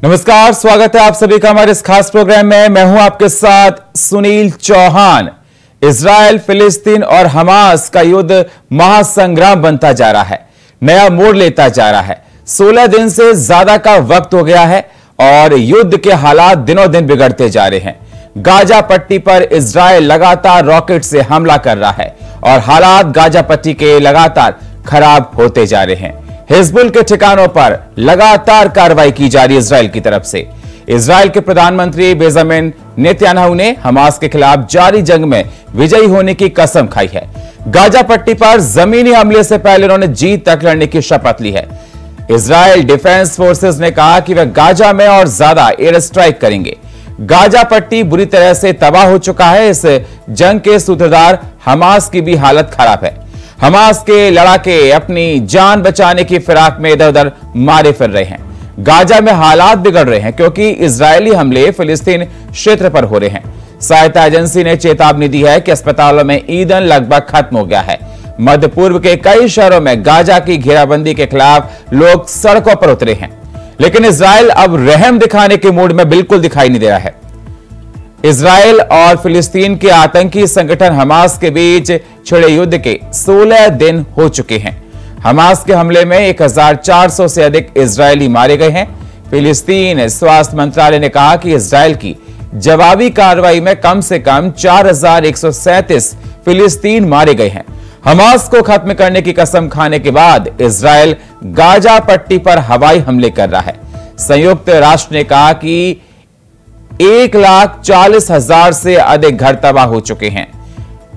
नमस्कार, स्वागत है आप सभी का हमारे इस खास प्रोग्राम में। मैं हूं आपके साथ सुनील चौहान। इजराइल, फिलिस्तीन और हमास का युद्ध महासंग्राम बनता जा रहा है, नया मोड़ लेता जा रहा है। 16 दिन से ज्यादा का वक्त हो गया है और युद्ध के हालात दिनों दिन बिगड़ते जा रहे हैं। गाजा पट्टी पर इजराइल लगातार रॉकेट से हमला कर रहा है और हालात गाजा पट्टी के लगातार खराब होते जा रहे हैं। हिजबुल के ठिकानों पर लगातार कार्रवाई की जा रही है इजराइल की तरफ से। इजराइल के प्रधानमंत्री बेंजामिन नेतन्याहू ने हमास के खिलाफ जारी जंग में विजयी होने की कसम खाई है। गाजा पट्टी पर जमीनी हमले से पहले उन्होंने जीत तक लड़ने की शपथ ली है। इजराइल डिफेंस फोर्सेस ने कहा कि वे गाजा में और ज्यादा एयर स्ट्राइक करेंगे। गाजा पट्टी बुरी तरह से तबाह हो चुका है। इस जंग के सूत्रधार हमास की भी हालत खराब है। हमास के लड़ाके अपनी जान बचाने की फिराक में इधर उधर मारे फिर रहे हैं। गाजा में हालात बिगड़ रहे हैं क्योंकि इजरायली हमले फिलिस्तीन क्षेत्र पर हो रहे हैं। सहायता एजेंसी ने चेतावनी दी है कि अस्पतालों में ईंधन लगभग खत्म हो गया है। मध्य पूर्व के कई शहरों में गाजा की घेराबंदी के खिलाफ लोग सड़कों पर उतरे हैं, लेकिन इजराइल अब रहम दिखाने के मूड में बिल्कुल दिखाई नहीं दे रहा है। इजराइल और फिलिस्तीन के आतंकी संगठन हमास के बीच छिड़े युद्ध के 16 दिन हो चुके हैं। हमास के हमले में 1400 से अधिक इजरायली मारे गए हैं। फिलिस्तीन स्वास्थ्य मंत्रालय ने कहा कि इजराइल की जवाबी कार्रवाई में कम से कम 4137 फिलिस्तीन मारे गए हैं। हमास को खत्म करने की कसम खाने के बाद इजराइल गाजा पट्टी पर हवाई हमले कर रहा है। संयुक्त राष्ट्र ने कहा कि 1,40,000 से अधिक घर तबाह हो चुके हैं।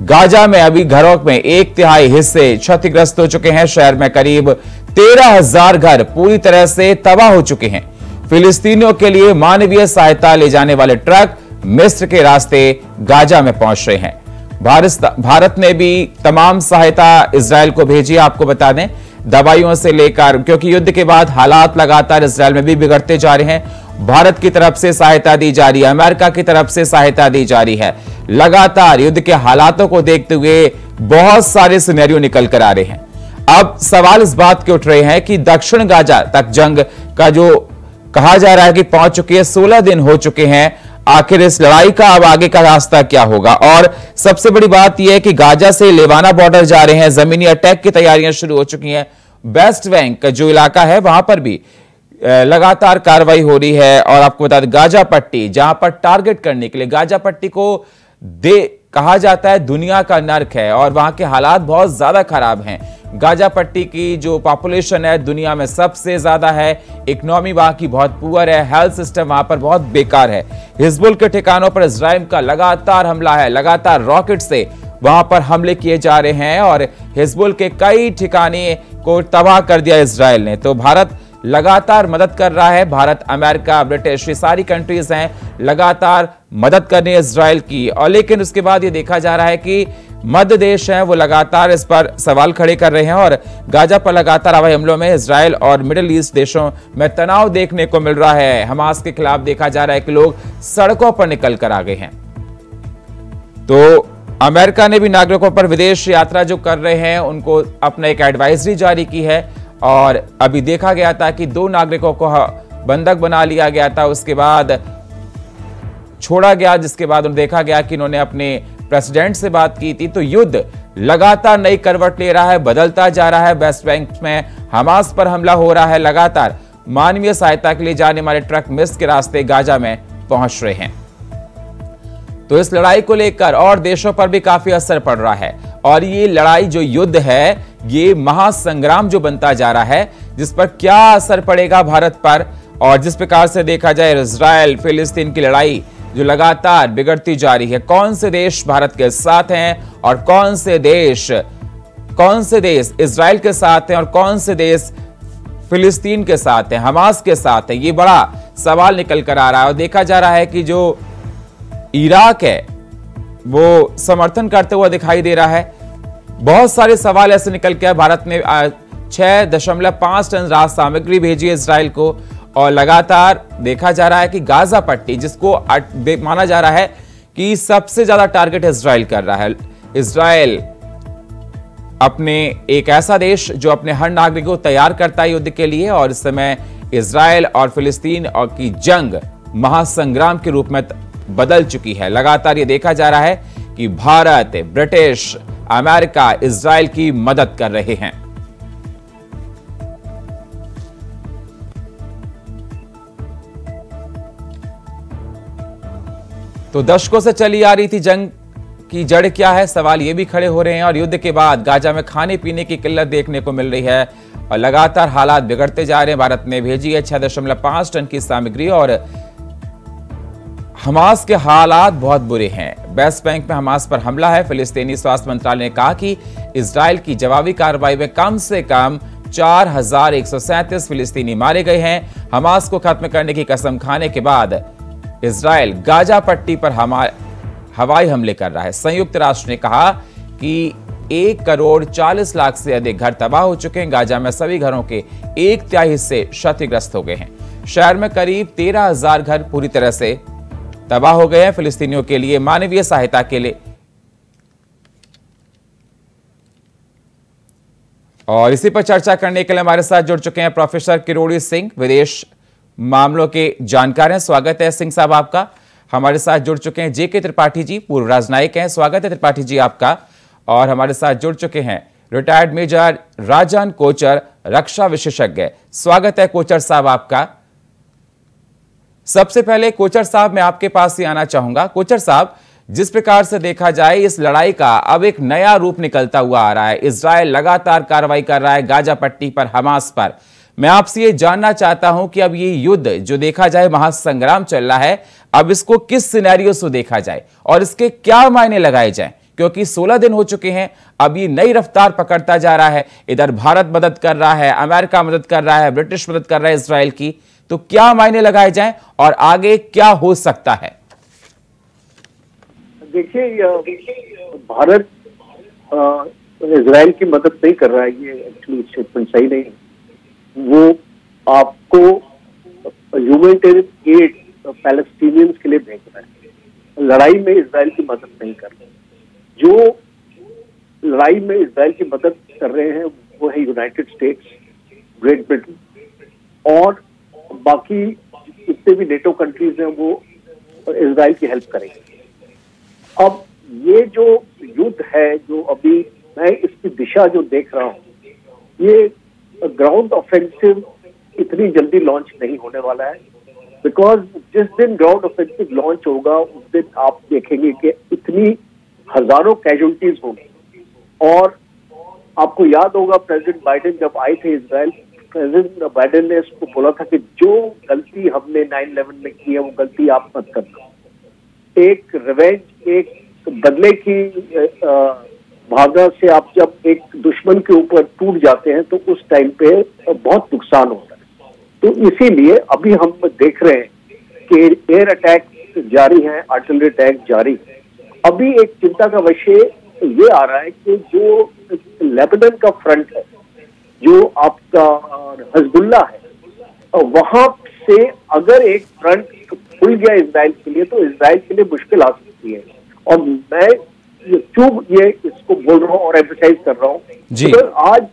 गाजा में अभी घरों में 1/3 हिस्से क्षतिग्रस्त हो चुके हैं। शहर में करीब 13,000 घर पूरी तरह से तबाह हो चुके हैं। फिलिस्तीनियों के लिए मानवीय सहायता ले जाने वाले ट्रक मिस्र के रास्ते गाजा में पहुंच रहे हैं। भारत ने भी तमाम सहायता इजराइल को भेजी। आपको बता दें, दवाइयों से लेकर, क्योंकि युद्ध के बाद हालात लगातार इजराइल में भी बिगड़ते जा रहे हैं। भारत की तरफ से सहायता दी जा रही है, अमेरिका की तरफ से सहायता दी जा रही है। लगातार युद्ध के हालातों को देखते हुए बहुत सारे सिनेरियो निकल कर आ रहे हैं। अब सवाल इस बात के उठ रहे हैं कि दक्षिण गाजा तक जंग का जो कहा जा रहा है कि पहुंच चुकी है, 16 दिन हो चुके हैं। आखिर इस लड़ाई का अब आगे का रास्ता क्या होगा? और सबसे बड़ी बात यह है कि गाजा से लेवाना बॉर्डर जा रहे हैं। जमीनी अटैक की तैयारियां शुरू हो चुकी हैं। वेस्ट बैंक का जो इलाका है वहां पर भी लगातार कार्रवाई हो रही है। और आपको बता दें, गाजा पट्टी जहां पर टारगेट करने के लिए गाजा पट्टी को कहा जाता है दुनिया का नर्क है और वहां के हालात बहुत ज्यादा खराब हैं। गाजा पट्टी की जो पॉपुलेशन है दुनिया में सबसे ज्यादा है। इकोनॉमी वहां की बहुत पुअर है। हेल्थ सिस्टम वहां पर बहुत बेकार है। हिजबुल के ठिकानों पर इजराइल का लगातार हमला है। लगातार रॉकेट से वहां पर हमले किए जा रहे हैं और हिजबुल के कई ठिकाने को तबाह कर दिया इजराइल ने। तो भारत लगातार मदद कर रहा है। भारत, अमेरिका, ब्रिटिश, ये सारी कंट्रीज हैं लगातार मदद कर रही है इजराइल की। और लेकिन उसके बाद ये देखा जा रहा है कि मध्य देश हैं वो लगातार इस पर सवाल खड़े कर रहे हैं और गाजा पर लगातार हवाई हमलों में इजराइल और मिडिल ईस्ट देशों में तनाव देखने को मिल रहा है। हमास के खिलाफ देखा जा रहा है कि लोग सड़कों पर निकल कर आ गए हैं। तो अमेरिका ने भी नागरिकों पर विदेश यात्रा जो कर रहे हैं उनको अपना एक एडवाइजरी जारी की है। और अभी देखा गया था कि 2 नागरिकों को बंधक बना लिया गया था, उसके बाद छोड़ा गया, जिसके बाद देखा गया कि इन्होंने अपने प्रेसिडेंट से बात की थी। तो युद्ध लगातार नई करवट ले रहा है, बदलता जा रहा है। वेस्ट बैंक में हमास पर हमला हो रहा है। लगातार मानवीय सहायता के लिए जाने वाले ट्रक मिस्र के रास्ते गाजा में पहुंच रहे हैं। तो इस लड़ाई को लेकर और देशों पर भी काफी असर पड़ रहा है और ये लड़ाई जो युद्ध है, ये महासंग्राम जो बनता जा रहा है, जिस पर क्या असर पड़ेगा भारत पर। और जिस प्रकार से देखा जाए इजराइल फिलिस्तीन की लड़ाई जो लगातार बिगड़ती जा रही है, कौन से देश भारत के साथ हैं और कौन से देश इजराइल के साथ हैं और कौन से देश फिलिस्तीन के साथ हैं, हमास के साथ हैं, ये बड़ा सवाल निकल कर आ रहा है। और देखा जा रहा है कि जो इराक है वो समर्थन करते हुआ दिखाई दे रहा है। बहुत सारे सवाल ऐसे निकल के आए। भारत ने 6.5 टन राहत सामग्री भेजी है इजराइल को और लगातार देखा जा रहा है कि गाजा पट्टी, जिसको माना जा रहा है कि सबसे ज्यादा टारगेट इजराइल कर रहा है। इजराइल अपने एक ऐसा देश जो अपने हर नागरिक को तैयार करता है युद्ध के लिए और इस समय इजराइल और फिलिस्तीन और की जंग महासंग्राम के रूप में बदल चुकी है। लगातार ये देखा जा रहा है कि भारत, ब्रिटिश, अमेरिका इजराइल की मदद कर रहे हैं। तो दशकों से चली आ रही थी जंग की जड़ क्या है, सवाल ये भी खड़े हो रहे हैं। और युद्ध के बाद गाजा में खाने पीने की किल्लत देखने को मिल रही है और लगातार हालात बिगड़ते जा रहे हैं। भारत ने भेजी है 6.5 टन की सामग्री और हमास के हालात बहुत बुरे हैं। वेस्ट बैंक में हमास पर हमला है। फिलिस्तीनी स्वास्थ्य मंत्रालय ने कहा कि इजराइल की जवाबी कार्रवाई में कम से कम 4137 फिलिस्तीनी मारे गए हैं। हमास को खत्म करने की कसम खाने के बाद इजराइल गाजा पट्टी पर हवाई हमले कर रहा है। संयुक्त राष्ट्र ने कहा कि 1,40,00,000 से अधिक घर तबाह हो चुके हैं। गाजा में सभी घरों के 1/3 हिस्से क्षतिग्रस्त हो गए हैं। शहर में करीब 13,000 घर पूरी तरह से तबाह हो गए हैं। फिलिस्तीनियों के लिए मानवीय सहायता के लिए और इसी पर चर्चा करने के लिए हमारे साथ जुड़ चुके हैं प्रोफेसर किरोड़ी सिंह, विदेश मामलों के जानकार हैं। स्वागत है सिंह साहब आपका। हमारे साथ जुड़ चुके हैं जेके त्रिपाठी जी, पूर्व राजनयिक हैं। स्वागत है त्रिपाठी जी आपका। और हमारे साथ जुड़ चुके हैं रिटायर्ड मेजर राजन कोचर, रक्षा विशेषज्ञ। स्वागत है कोचर साहब आपका। सबसे पहले कोचर साहब मैं आपके पास ही आना चाहूंगा। कोचर साहब, जिस प्रकार से देखा जाए इस लड़ाई का अब एक नया रूप निकलता हुआ आ रहा है। इजराइल लगातार कार्रवाई कर रहा है गाजा पट्टी पर, हमास पर। मैं आपसे ये जानना चाहता हूं कि अब ये युद्ध जो देखा जाए महासंग्राम चल रहा है, अब इसको किस सिनेरियो से देखा जाए और इसके क्या मायने लगाए जाएं, क्योंकि 16 दिन हो चुके हैं। अब ये नई रफ्तार पकड़ता जा रहा है। इधर भारत मदद कर रहा है, अमेरिका मदद कर रहा है, ब्रिटिश मदद कर रहा है इजराइल की। तो क्या मायने लगाए जाएं और आगे क्या हो सकता है? देखिए, भारत इजराइल की मदद नहीं कर रहा है, ये एक्चुअली स्टेटमेंट सही नहीं। वो आपको ह्यूमैनिटेरियन एड पैलेस्टीनियंस के लिए भेज रहा है, लड़ाई में इजराइल की मदद नहीं कर रहे। जो लड़ाई में इजराइल की मदद कर रहे हैं वो है यूनाइटेड स्टेट्स, ग्रेट ब्रिटेन और बाकी जितने भी नेटो कंट्रीज हैं वो इजराइल की हेल्प करेंगे। अब ये जो युद्ध है, जो अभी मैं इसकी दिशा जो देख रहा हूँ, ये ग्राउंड ऑफेंसिव इतनी जल्दी लॉन्च नहीं होने वाला है। बिकॉज जिस दिन ग्राउंड ऑफेंसिव लॉन्च होगा उस दिन आप देखेंगे कि इतनी हजारों कैजुअलिटीज होंगी। और आपको याद होगा प्रेसिडेंट बाइडेन जब आए थे इजराइल, प्रेसिडेंट बाइडेन ने इसको बोला था कि जो गलती हमने 9/11 में की है वो गलती आप मत करना। एक रिवेंज, एक बदले की भावना से आप जब एक दुश्मन के ऊपर टूट जाते हैं तो उस टाइम पे बहुत नुकसान होता है। तो इसीलिए अभी हम देख रहे हैं कि एयर अटैक जारी है, आर्टिलरी अटैक जारी है। अभी एक चिंता का विषय ये आ रहा है कि जो लेबनान का फ्रंट है, जो आपका हिजबुल्ला है, वहां से अगर एक फ्रंट खुल गया इजराइल के लिए तो इजराइल के लिए मुश्किल आ सकती है। और मैं क्यों ये इसको बोल रहा हूँ और एम्फसाइज कर रहा हूँ, तो आज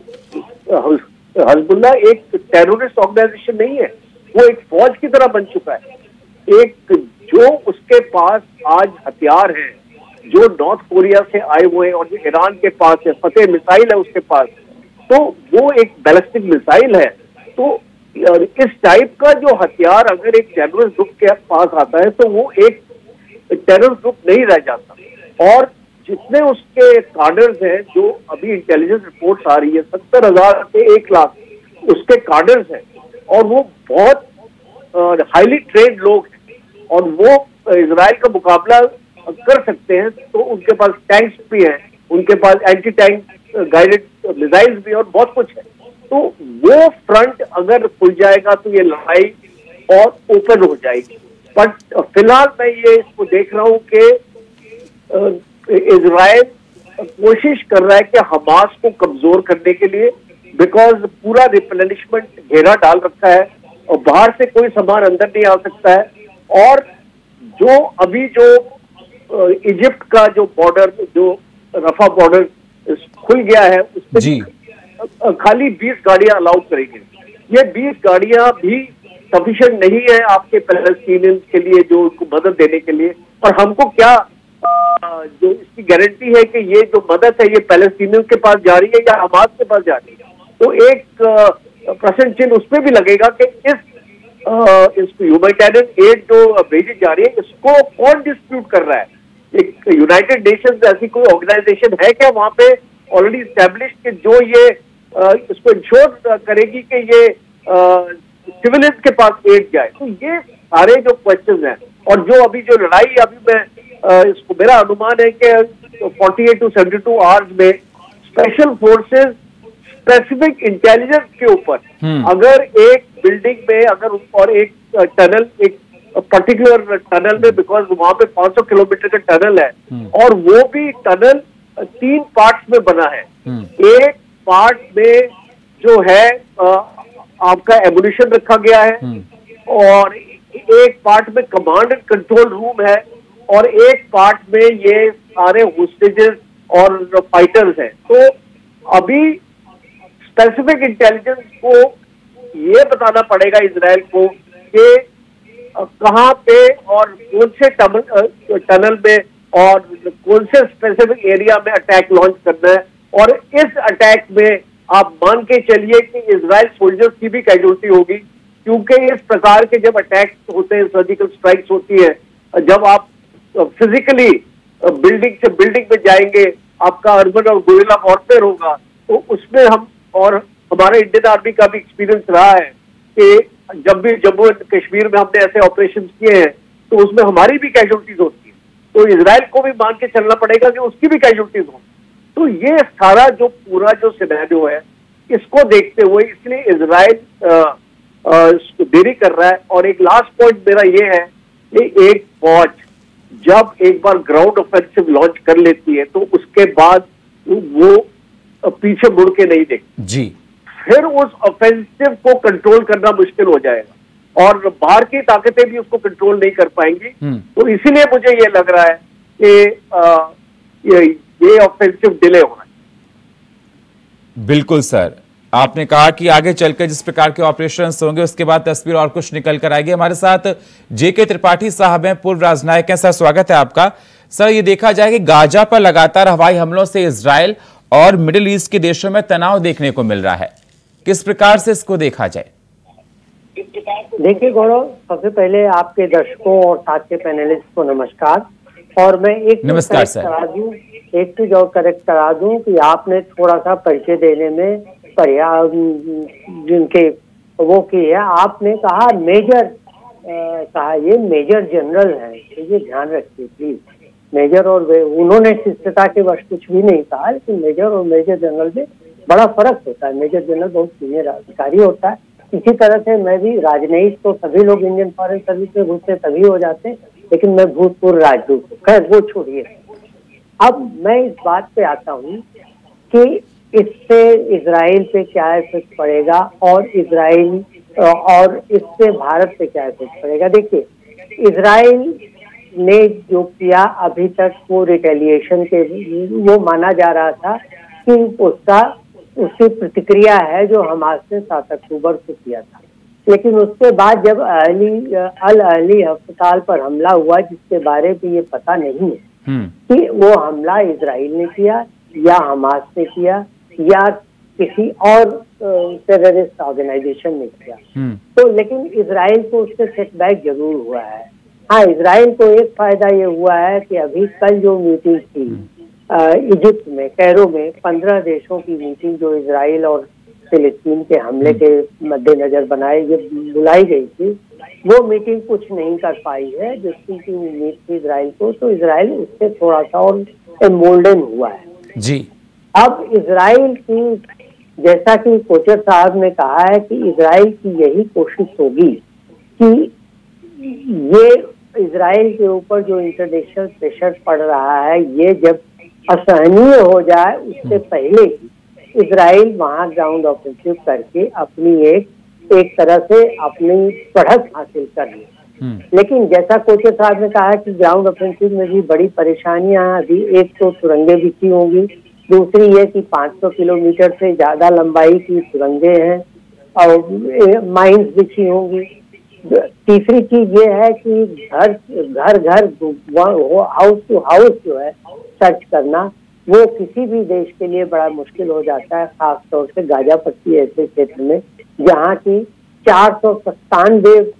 हिजबुल्ला एक टेररिस्ट ऑर्गेनाइजेशन नहीं है, वो एक फौज की तरह बन चुका है। एक जो उसके पास आज हथियार हैं, जो नॉर्थ कोरिया से आए हुए हैं और जो ईरान के पास है, फतेह मिसाइल है उसके पास, तो वो एक बैलिस्टिक मिसाइल है। तो इस टाइप का जो हथियार अगर एक टेररिस्ट ग्रुप के पास आता है तो वो एक टेररिस्ट ग्रुप नहीं रह जाता। और जितने उसके कार्डर्स हैं, जो अभी इंटेलिजेंस रिपोर्ट्स आ रही है, 70,000 से 1,00,000 उसके कार्डर्स हैं और वो बहुत हाईली ट्रेन्ड लोग हैं और वो इजराइल का मुकाबला कर सकते हैं। तो उनके पास टैंक्स भी हैं, उनके पास एंटी टैंक गाइडेड मिसाइल्स भी और बहुत कुछ है। तो वो फ्रंट अगर खुल जाएगा तो ये लड़ाई और ओपन हो जाएगी। बट फिलहाल मैं ये इसको देख रहा हूँ कि इजराइल कोशिश कर रहा है कि हमास को कमजोर करने के लिए, बिकॉज पूरा रिप्लेनिशमेंट घेरा डाल रखा है और बाहर से कोई सामान अंदर नहीं आ सकता है। और जो अभी जो इजिप्ट का जो बॉर्डर, जो रफा बॉर्डर खुल गया है, उसमें खाली 20 गाड़ियां अलाउ करेंगे। ये 20 गाड़ियां भी सफिशिएंट नहीं है आपके पैलेस्टीनियंस के लिए, जो उनको मदद देने के लिए। और हमको क्या जो इसकी गारंटी है कि ये जो मदद है ये पैलेस्टीनियंस के पास जा रही है या हमास के पास जा रही है? तो एक प्रश्न चिन्ह उसमें भी लगेगा कि इस ह्यूमैनिटेरियन एड जो भेजी जा रही है इसको कौन डिस्प्यूट कर रहा है? एक यूनाइटेड नेशंस ऐसी कोई ऑर्गेनाइजेशन है क्या वहां पे ऑलरेडी स्टैब्लिश कि जो ये इसको इंश्योर करेगी कि ये सिविलियंस के पास एड जाए? तो ये सारे जो क्वेश्चंस हैं, और जो अभी जो लड़ाई अभी मैं इसको मेरा अनुमान है कि 48 to 72 आवर्स में स्पेशल फोर्सेस स्पेसिफिक इंटेलिजेंस के ऊपर अगर एक बिल्डिंग में अगर और एक टनल, एक पर्टिकुलर टनल में, बिकॉज वहां पे 500 किलोमीटर का टनल है और वो भी टनल 3 पार्ट्स में बना है। एक पार्ट में जो है आपका एमुनिशन रखा गया है और एक पार्ट में कमांड एंड कंट्रोल रूम है और एक पार्ट में ये सारे होस्टेजेस और फाइटर्स हैं। तो अभी स्पेसिफिक इंटेलिजेंस को ये बताना पड़ेगा इजराइल को कि कहां पे और कौन से टनल में और कौन से स्पेसिफिक एरिया में अटैक लॉन्च करना है। और इस अटैक में आप मान के चलिए कि इजराइल सोल्जर्स की भी कैजुअलिटी होगी, क्योंकि इस प्रकार के जब अटैक होते हैं, सर्जिकल स्ट्राइक्स होती है, जब आप फिजिकली बिल्डिंग से बिल्डिंग में जाएंगे, आपका अर्बन और गुरिल्ला वॉरफेयर होगा, तो उसमें हम और हमारे इंडियन आर्मी का भी एक्सपीरियंस रहा है कि जब भी जम्मू एंड कश्मीर में हमने ऐसे ऑपरेशन किए हैं तो उसमें हमारी भी कैजुअलिटीज होती है। तो इजराइल को भी मान के चलना पड़ेगा कि उसकी भी कैजुअलिटीज होंगी। तो ये सारा जो पूरा जो सिनेरियो है, इसको देखते हुए इसलिए इजराइल देरी कर रहा है। और एक लास्ट पॉइंट मेरा ये है कि एक फौज जब एक बार ग्राउंड ऑफेंसिव लॉन्च कर लेती है तो उसके बाद वो पीछे मुड़ के नहीं देखती जी, फिर उस ऑफेंसिव को कंट्रोल करना मुश्किल हो जाएगा और बाहर की ताकतें भी उसको कंट्रोल नहीं कर पाएंगी। तो इसीलिए मुझे ये लग रहा है कि ये ऑफेंसिव डिले होना है। बिल्कुल सर, आपने कहा कि आगे चलकर जिस प्रकार के ऑपरेशंस होंगे उसके बाद तस्वीर और कुछ निकल कर आएगी। हमारे साथ जेके त्रिपाठी साहब हैं, पूर्व राजनायक हैं। सर स्वागत है आपका। सर ये देखा जाए कि गाजा पर लगातार हवाई हमलों से इजराइल और मिडिल ईस्ट के देशों में तनाव देखने को मिल रहा है, किस प्रकार से इसको देखा जाए? देखिए गौरव, सबसे पहले आपके दर्शकों और साथ के पैनलिस्ट को नमस्कार। और मैं एक नमस्कार सर, एक चीज और करेक्ट करा दूं कि आपने थोड़ा सा परिचय देने में जिनके वो की है, आपने कहा मेजर, कहा ये मेजर जनरल है, तो ये ध्यान रखिए प्लीज। मेजर और उन्होंने शिष्टता के वश कुछ भी नहीं कहा, लेकिन मेजर और मेजर जनरल में बड़ा फर्क होता है। मेजर जनरल बहुत सीनियर अधिकारी होता है। इसी तरह से मैं भी राजनयिक, तो सभी लोग इंडियन फॉरेन सर्विस में घुसते तभी हो जाते हैं, लेकिन मैं भूतपूर्व राजदूत हूँ। खैर वो छोड़िए। अब मैं इस बात पे आता हूँ कि इससे इजराइल पे क्या इफेक्ट पड़ेगा और इजराइल और इससे भारत पे क्या इफेक्ट पड़ेगा। देखिए, इजराइल ने जो किया अभी तक वो रिटेलिएशन के वो माना जा रहा था कि उसकी प्रतिक्रिया है जो हमास ने 7 अक्टूबर को किया था। लेकिन उसके बाद जब अल अहली अस्पताल पर हमला हुआ, जिसके बारे में ये पता नहीं है कि वो हमला इजराइल ने किया या हमास ने किया या किसी और टेररिस्ट ऑर्गेनाइजेशन ने किया, तो लेकिन इजराइल को उससे सेटबैक जरूर हुआ है। हाँ, इजराइल को एक फायदा ये हुआ है कि अभी कल जो मीटिंग थी इजिप्ट में, कैरो में, 15 देशों की मीटिंग जो इजराइल और फिलिस्तीन के हमले के मद्देनजर बुलाई गई थी, वो मीटिंग कुछ नहीं कर पाई है जिसकी उम्मीद थी इजराइल को। तो इजराइल उससे थोड़ा सा और एमोल्डन हुआ है जी। अब इजराइल की, जैसा कि कोचर साहब ने कहा है कि इजराइल की यही कोशिश होगी कि ये इजराइल के ऊपर जो इंटरनेशनल प्रेशर पड़ रहा है ये जब असहनीय हो जाए, उससे पहले ही इजराइल वहां ग्राउंड ऑफेंसिव करके अपनी एक तरह से अपनी बढ़त हासिल कर ले। लेकिन जैसा कोचर साहब ने कहा कि ग्राउंड ऑफेंसिव में भी बड़ी परेशानियां अभी, एक तो सुरंगें बिछी होंगी, दूसरी ये कि 500 किलोमीटर से ज्यादा लंबाई की सुरंगें हैं और माइंस बिछी होंगी। तीसरी चीज ये है कि घर घर हाउस टू हाउस जो है सर्च करना, वो किसी भी देश के लिए बड़ा मुश्किल हो जाता है, खासतौर से गाजा पट्टी ऐसे क्षेत्र में जहाँ की 497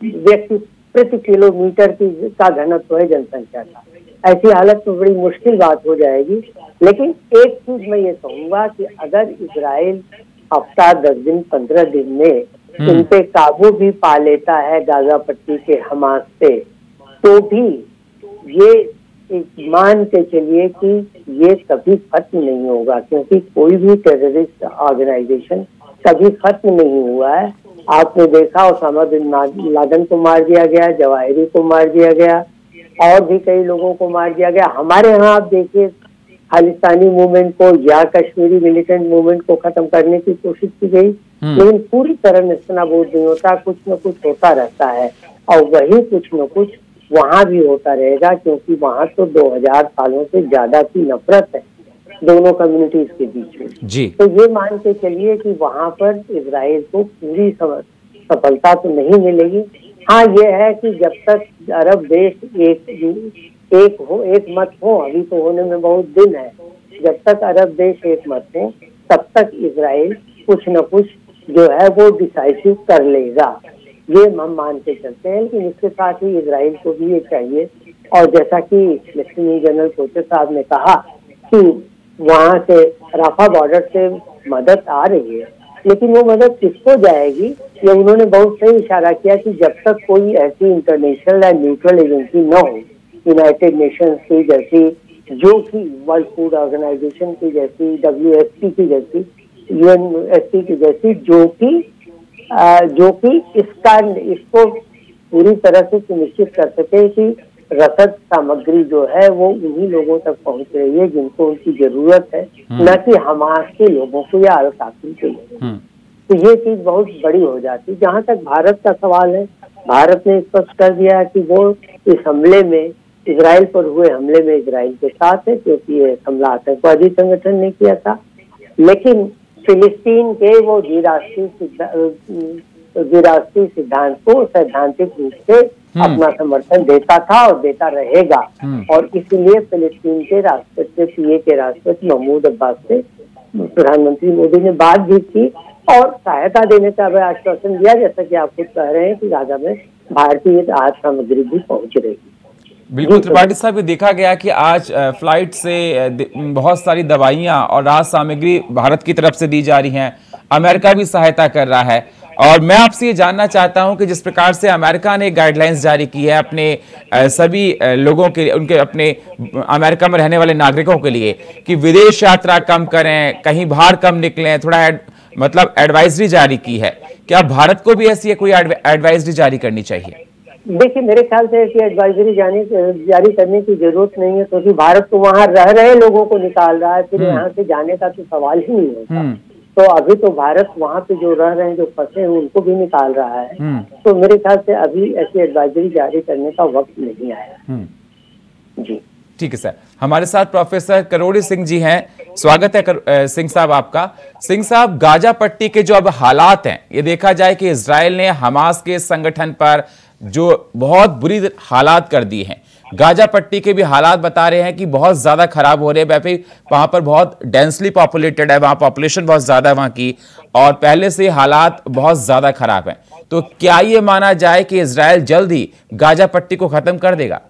व्यक्ति प्रति किलोमीटर का घनत्व है जनसंख्या का। ऐसी हालत में बड़ी मुश्किल बात हो जाएगी। लेकिन एक चीज मैं ये कहूंगा कि अगर इजराइल हफ्ता 10 दिन 15 दिन में इन पे काबू भी पा लेता है गाजा पट्टी के हमास पे, तो भी ये मान के चलिए कि ये कभी खत्म नहीं होगा, क्योंकि कोई भी टेररिस्ट ऑर्गेनाइजेशन कभी खत्म नहीं हुआ है। आपने देखा ओसामा बिन लादेन को मार दिया गया, जवाहिरी को मार दिया गया, और भी कई लोगों को मार दिया गया। हमारे यहाँ आप देखिए खालिस्तानी मूवमेंट को या कश्मीरी मिलिटेंट मूवमेंट को खत्म करने की कोशिश की गई, लेकिन पूरी तरह निस्तानाबूद नहीं होता, कुछ न कुछ होता रहता है, और वही कुछ न कुछ वहाँ भी होता रहेगा, क्योंकि वहाँ तो 2000 सालों से ज्यादा की नफरत है दोनों कम्युनिटीज के बीच में जी। तो ये मान के चलिए कि वहाँ पर इजराइल को पूरी सफलता तो नहीं मिलेगी। हाँ, ये है कि जब तक अरब देश एक मत हो, अभी तो होने में बहुत दिन है, जब तक अरब देश एक मत हो तब तक इजराइल कुछ न कुछ जो है वो डिसाइसिव कर लेगा, ये हम मान के चलते हैं। लेकिन इसके साथ ही इजराइल को भी ये चाहिए, और जैसा कि लेफ्टिनेंट जनरल कोचर साहब ने कहा कि वहाँ से राफा बॉर्डर से मदद आ रही है, लेकिन वो मदद किसको जाएगी, ये उन्होंने बहुत सही इशारा किया कि जब तक कोई ऐसी इंटरनेशनल या न्यूट्रल एजेंसी न हो, यूनाइटेड नेशंस की जैसी, जो कि वर्ल्ड फूड ऑर्गेनाइजेशन की जैसी, WFP की जैसी, UNSC की जैसी, जो कि इसको पूरी तरह से सुनिश्चित कर सके कि रसद सामग्री जो है वो उन्हीं लोगों तक पहुंच रही है जिनको उनकी जरूरत है, न कि हमास के लोगों को या अल कातिल के लोगों को। तो ये चीज बहुत बड़ी हो जाती। जहाँ तक भारत का सवाल है, भारत ने स्पष्ट कर दिया कि वो इस हमले में, इजराइल पर हुए हमले में इजराइल के साथ है, क्योंकि ये हमला आतंकवादी संगठन ने किया था। लेकिन फिलिस्तीन के वो द्विराष्ट्रीय सिद्धांत को सैद्धांतिक रूप से अपना समर्थन देता था और देता रहेगा, और इसलिए फिलिस्तीन के राष्ट्रपति, PA के राष्ट्रपति महमूद अब्बास से प्रधानमंत्री मोदी ने बात भी की और सहायता देने का आश्वासन दिया, जैसा कि आप खुद कह रहे हैं कि गाजा में भारतीय राहत सामग्री भी पहुंच रही है। बिल्कुल त्रिपाठी साहब, देखा गया कि आज फ्लाइट से बहुत सारी दवाइयां और राहत सामग्री भारत की तरफ से दी जा रही हैं, अमेरिका भी सहायता कर रहा है। और मैं आपसे ये जानना चाहता हूं कि जिस प्रकार से अमेरिका ने गाइडलाइंस जारी की है अपने सभी लोगों के, उनके अपने अमेरिका में रहने वाले नागरिकों के लिए कि विदेश यात्रा कम करें, कहीं बाहर कम निकलें, थोड़ा मतलब एडवाइजरी जारी की है, क्या भारत को भी ऐसी कोई एडवाइजरी जारी करनी चाहिए? देखिए, मेरे ख्याल से ऐसी एडवाइजरी जारी करने की जरूरत नहीं है, क्योंकि भारत तो वहाँ रह रहे लोगों को निकाल रहा है, फिर यहाँ से जाने का तो सवाल ही नहीं होता। तो अभी तो भारत वहाँ पे जो रह रहे हैं, जो फंसे हैं, उनको भी निकाल रहा है। तो मेरे ख्याल से अभी ऐसी एडवाइजरी जारी करने का वक्त नहीं आया। जी ठीक है सर, हमारे साथ प्रोफेसर करोड़ी सिंह जी हैं, स्वागत है सिंह साहब आपका। सिंह साहब, गाजा पट्टी के जो अब हालात हैं, ये देखा जाए कि इजराइल ने हमास के संगठन पर जो बहुत बुरी हालात कर दिए हैं, गाजा पट्टी के भी हालात बता रहे हैं कि बहुत ज्यादा खराब हो रहे हैं। वहां पर बहुत डेंसली पॉपुलेटेड है, वहां पॉपुलेशन बहुत ज्यादा है वहां की, और पहले से हालात बहुत ज्यादा खराब हैं। तो क्या ये माना जाए कि इजराइल जल्द ही गाजा पट्टी को खत्म कर देगा?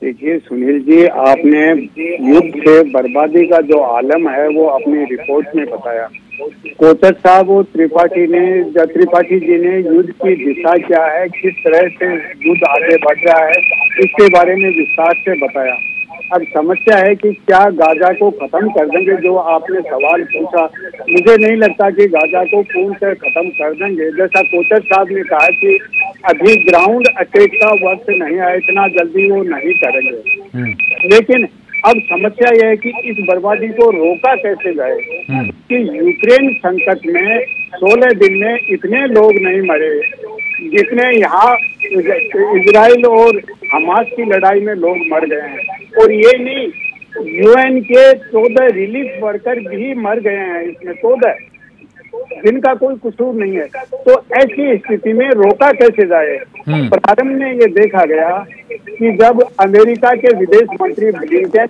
देखिए सुनील जी, आपने युद्ध से बर्बादी का जो आलम है वो अपनी रिपोर्ट में बताया। कोचर साहब और त्रिपाठी जी ने युद्ध की दिशा क्या है, किस तरह से युद्ध आगे बढ़ रहा है, इसके बारे में विस्तार से बताया। अब समस्या है कि क्या गाजा को खत्म कर देंगे, जो आपने सवाल पूछा। मुझे नहीं लगता कि गाजा को पूर्ण से खत्म कर देंगे। जैसा कोचर साहब ने कहा कि अभी ग्राउंड अटैक का वक्त नहीं है, इतना जल्दी वो नहीं करेंगे। लेकिन अब समस्या यह है कि इस बर्बादी को रोका कैसे जाए कि यूक्रेन संकट में 16 दिन में इतने लोग नहीं मरे जितने यहाँ इजराइल और हमास की लड़ाई में लोग मर गए हैं। और ये नहीं, UN के 14 रिलीफ वर्कर भी मर गए हैं इसमें। जिनका कोई कसूर नहीं है। तो ऐसी स्थिति में रोका कैसे जाए? प्रारंभ में ये देखा गया कि जब अमेरिका के विदेश मंत्री ब्लिंकन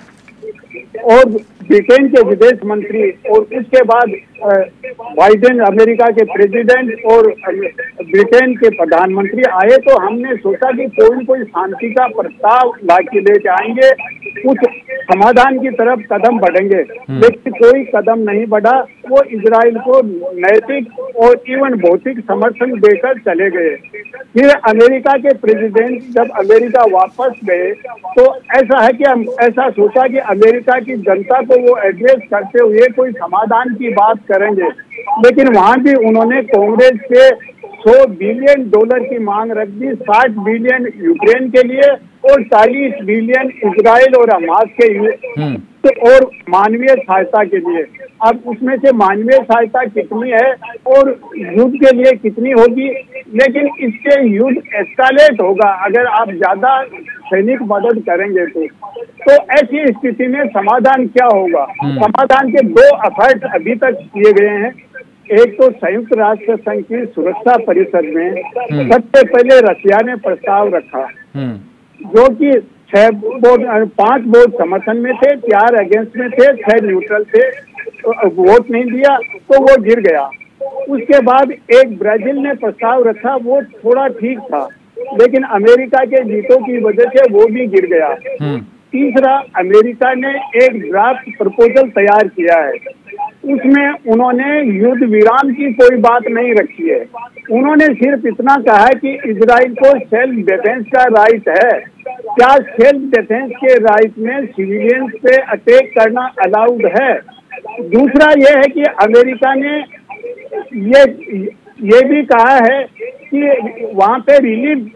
और ब्रिटेन के विदेश मंत्री और उसके बाद बाइडेन अमेरिका के प्रेसिडेंट और ब्रिटेन के प्रधानमंत्री आए, तो हमने सोचा कि कोई न कोई शांति का प्रस्ताव लाके लेके आएंगे, कुछ समाधान की तरफ कदम बढ़ेंगे, लेकिन कोई कदम नहीं बढ़ा। वो इजराइल को नैतिक और इवन भौतिक समर्थन देकर चले गए। फिर अमेरिका के प्रेसिडेंट जब अमेरिका वापस गए तो ऐसा है कि हम ऐसा सोचा कि अमेरिका की जनता को वो एड्रेस करते हुए कोई समाधान की बात करेंगे, लेकिन वहां भी उन्होंने कांग्रेस के $100 बिलियन की मांग रख दी, 60 बिलियन यूक्रेन के लिए और 40 बिलियन इजराइल और हमास के और मानवीय सहायता के लिए। अब उसमें से मानवीय सहायता कितनी है और युद्ध के लिए कितनी होगी, लेकिन इससे युद्ध एस्कालेट होगा अगर आप ज्यादा सैनिक मदद करेंगे तो ऐसी स्थिति में समाधान क्या होगा? समाधान के 2 एफर्ट अभी तक किए गए हैं। एक तो संयुक्त राष्ट्र संघ की सुरक्षा परिषद में सबसे पहले रशिया ने प्रस्ताव रखा, जो कि 5 वोट समर्थन में थे, 4 अगेंस्ट में थे, 6 न्यूट्रल थे, वोट नहीं दिया तो वो गिर गया। उसके बाद एक ब्राजील ने प्रस्ताव रखा, वो थोड़ा ठीक था, लेकिन अमेरिका के वीटो की वजह से वो भी गिर गया। तीसरा, अमेरिका ने एक ड्राफ्ट प्रपोजल तैयार किया है, उसमें उन्होंने युद्ध विराम की कोई बात नहीं रखी है। उन्होंने सिर्फ इतना कहा है कि इजराइल को सेल्फ डिफेंस का राइट है। क्या सेल्फ डिफेंस के राइट में सिविलियंस पे अटैक करना अलाउड है? दूसरा ये है कि अमेरिका ने ये भी कहा है कि वहाँ पे रिलीफ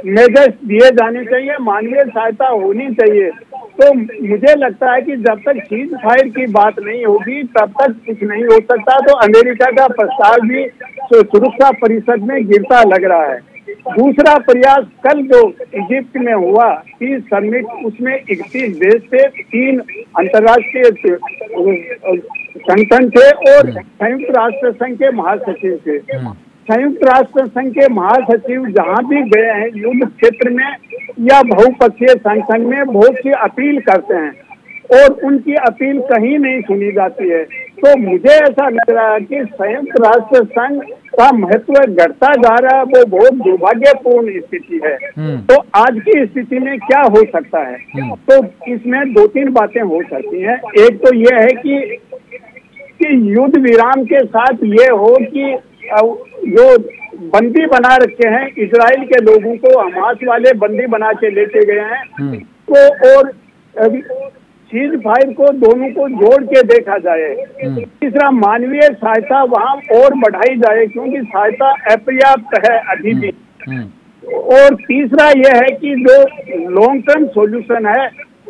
मेजर्स दिए जाने चाहिए, मानवीय सहायता होनी चाहिए। तो मुझे लगता है कि जब तक सीज फायर की बात नहीं होगी तब तक कुछ नहीं हो सकता। तो अमेरिका का प्रस्ताव भी सुरक्षा परिषद में गिरता लग रहा है। दूसरा प्रयास कल जो इजिप्ट में हुआ पीस समिट, उसमें 31 देश थे, 3 अंतर्राष्ट्रीय संगठन थे और संयुक्त राष्ट्र संघ के महासचिव थे। संयुक्त राष्ट्र संघ के महासचिव जहां भी गए हैं युद्ध क्षेत्र में या बहुपक्षीय संगठन में, बहुत सी अपील करते हैं और उनकी अपील कहीं नहीं सुनी जाती है। तो मुझे ऐसा लग रहा है कि संयुक्त राष्ट्र संघ का महत्व घटता जा रहा है, वो बहुत दुर्भाग्यपूर्ण स्थिति है। तो आज की स्थिति में क्या हो सकता है? तो इसमें 2-3 बातें हो सकती हैं। एक तो ये है कि युद्ध विराम के साथ ये हो कि जो बंदी बना रखे हैं इजराइल के लोगों को, हमास वाले बंदी बना के लेके गए हैं, तो और सीज फायर को दोनों को जोड़ के देखा जाए। तीसरा, मानवीय सहायता वहां और बढ़ाई जाए क्योंकि सहायता अपर्याप्त है अभी भी। और तीसरा यह है कि जो लॉन्ग टर्म सॉल्यूशन है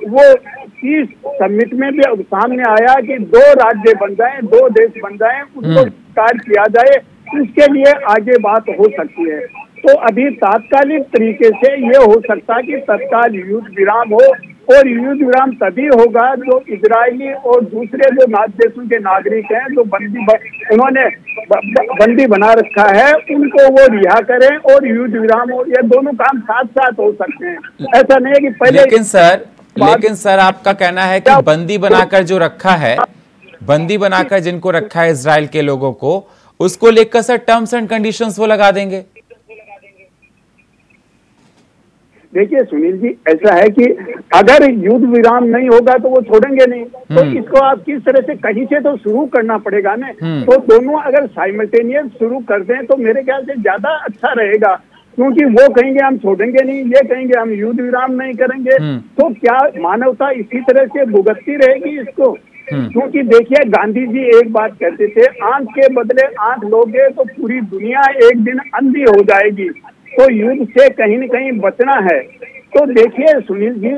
वो पीस समिट में भी सामने आया कि 2 राज्य बन जाएं, 2 देश बन जाएं, उसको स्वीकार किया जाए, इसके लिए आगे बात हो सकती है। तो अभी तात्कालिक तरीके से ये हो सकता है कि तत्काल युद्ध विराम हो, और युद्ध विराम तभी होगा जो इजरायली और दूसरे जो देशों के नागरिक हैं जो उन्होंने बंदी बना रखा है उनको वो रिहा करें और युद्ध विराम हो। ये दोनों काम साथ साथ हो सकते हैं, ऐसा नहीं है कि पहले। लेकिन सर आपका कहना है कि बंदी बनाकर जो रखा है, बंदी बनाकर जिनको रखा है इजराइल के लोगों को, उसको लेकर सर टर्म्स एंड कंडीशंस वो लगा देंगे? देखिए सुनील जी, ऐसा है कि अगर युद्ध विराम नहीं होगा तो वो छोड़ेंगे नहीं, तो इसको आप किस तरह से कहीं से तो शुरू करना पड़ेगा ना। तो दोनों अगर साइमल्टेनियस शुरू कर दें तो मेरे ख्याल से ज्यादा अच्छा रहेगा, क्योंकि वो कहेंगे हम छोड़ेंगे नहीं, ये कहेंगे हम युद्ध विराम नहीं करेंगे, तो क्या मानवता इसी तरह से भुगतती रहेगी इसको? क्योंकि देखिए गांधी जी एक बात कहते थे, आंख के बदले आंख लोगे तो पूरी दुनिया एक दिन अंधी हो जाएगी। तो युद्ध से कहीं न कहीं बचना है। तो देखिए सुनील जी,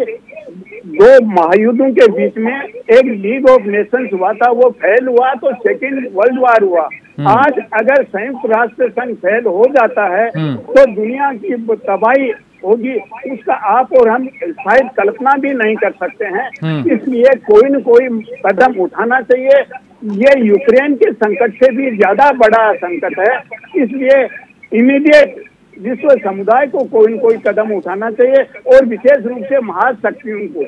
2 महायुद्धों के बीच में एक लीग ऑफ नेशंस हुआ था, वो फेल हुआ तो सेकेंड वर्ल्ड वार हुआ। आज अगर संयुक्त राष्ट्र संघ फेल हो जाता है तो दुनिया की तबाही होगी, उसका आप और हम शायद कल्पना भी नहीं कर सकते हैं। इसलिए कोई न कोई कदम उठाना चाहिए। ये यूक्रेन के संकट से भी ज्यादा बड़ा संकट है। इसलिए इमीडिएट विश्व समुदाय को कोई न कोई कदम उठाना चाहिए और विशेष रूप से महाशक्तियों को,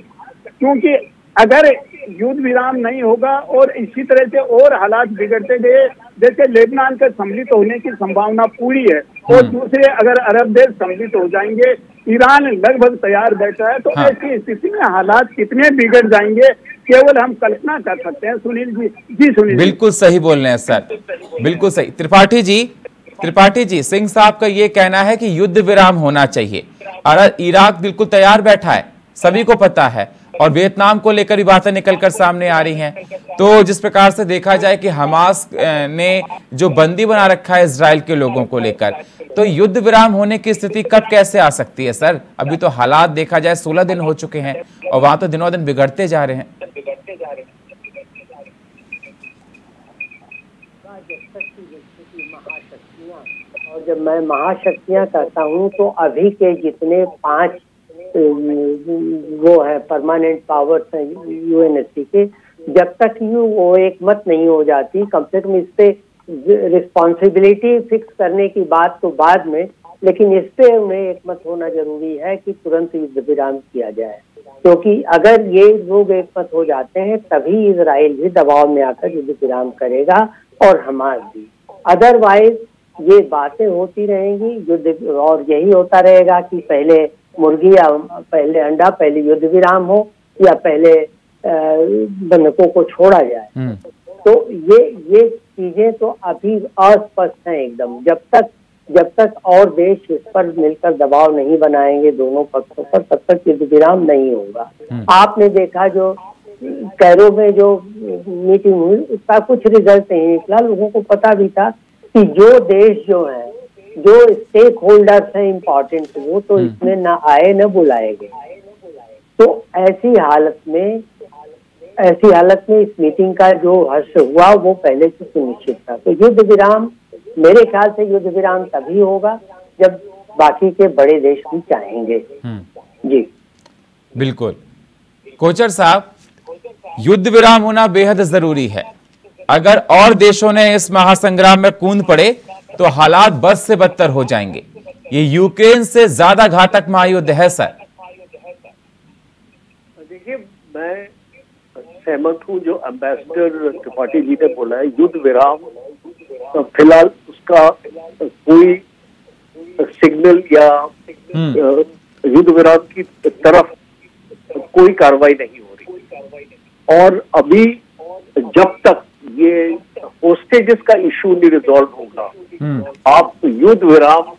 क्योंकि अगर युद्ध विराम नहीं होगा और इसी तरह से और हालात बिगड़ते गए, जैसे लेबनान के सम्मिलित होने की संभावना पूरी है और दूसरे अगर अरब देश सम्मिलित हो जाएंगे, ईरान लगभग तैयार बैठा है, तो ऐसी स्थिति में हालात कितने बिगड़ जाएंगे केवल हम कल्पना कर सकते हैं। सुनील जी, जी सुनील, बिल्कुल सही बोल रहे हैं सर, बिल्कुल सही। त्रिपाठी जी, सिंह साहब का ये कहना है कि युद्ध विराम होना चाहिए। इराक बिल्कुल तैयार बैठा है, सभी को पता है, और वियतनाम को लेकर भी बातें निकलकर सामने आ रही हैं। तो जिस प्रकार से देखा जाए कि हमास ने जो बंदी बना रखा है इजराइल के लोगों को लेकर, तो युद्ध विराम होने की स्थिति कब कैसे आ सकती है सर? अभी तो हालात देखा जाए 16 दिन हो चुके हैं और वहां तो दिनों दिन बिगड़ते जा रहे हैं। और जब मैं महाशक्तियां कहता हूं तो अभी के जितने 5 वो है परमानेंट पावर्स हैं यूएनएससी के, जब तक वो एक मत नहीं हो जाती, कम से कम इस पे रिस्पॉन्सिबिलिटी फिक्स करने की बात तो बाद में, लेकिन इस पे उन्हें एक मत होना जरूरी है कि तुरंत युद्ध विराम किया जाए, क्योंकि अगर ये लोग एक मत हो जाते हैं तभी इजराइल भी दबाव में आकर युद्ध विराम करेगा और हमास भी। अदरवाइज ये बातें होती रहेंगी युद्ध, और यही होता रहेगा कि पहले मुर्गी या पहले अंडा, पहले युद्ध विराम हो या पहले बंधकों को छोड़ा जाए। तो ये चीजें तो अभी अस्पष्ट हैं एकदम। जब तक और देश इस पर मिलकर दबाव नहीं बनाएंगे दोनों पक्षों पर, तब तक युद्ध विराम नहीं होगा। आपने देखा जो कैरो में जो मीटिंग हुई उसका कुछ रिजल्ट नहीं निकला। लोगों को पता भी था कि जो देश जो है, जो स्टेक होल्डर्स हैं इम्पोर्टेंट, वो तो इसमें न आए न बुलाए गए। तो ऐसी हालत में इस मीटिंग का जो हर्ष हुआ वो पहले से सुनिश्चित था। तो युद्ध विराम, मेरे ख्याल से युद्ध विराम तभी होगा जब बाकी के बड़े देश भी चाहेंगे। जी बिल्कुल। कोचर साहब, युद्ध विराम होना बेहद जरूरी है। अगर और देशों ने इस महासंग्राम में कूद पड़े तो हालात बद से बदतर हो जाएंगे। ये यूक्रेन से ज्यादा घातक महायुद्ध है सर। देखिए, मैं सहमत हूँ जो एम्बेसडर त्रिपाठी जी ने बोला है। युद्ध विराम फिलहाल उसका कोई सिग्नल या युद्ध विराम की तरफ कोई कार्रवाई नहीं हो रही, और अभी जब तक ये होस्टेजेस का इशू नहीं रिजॉल्व होगा आप युद्ध विराम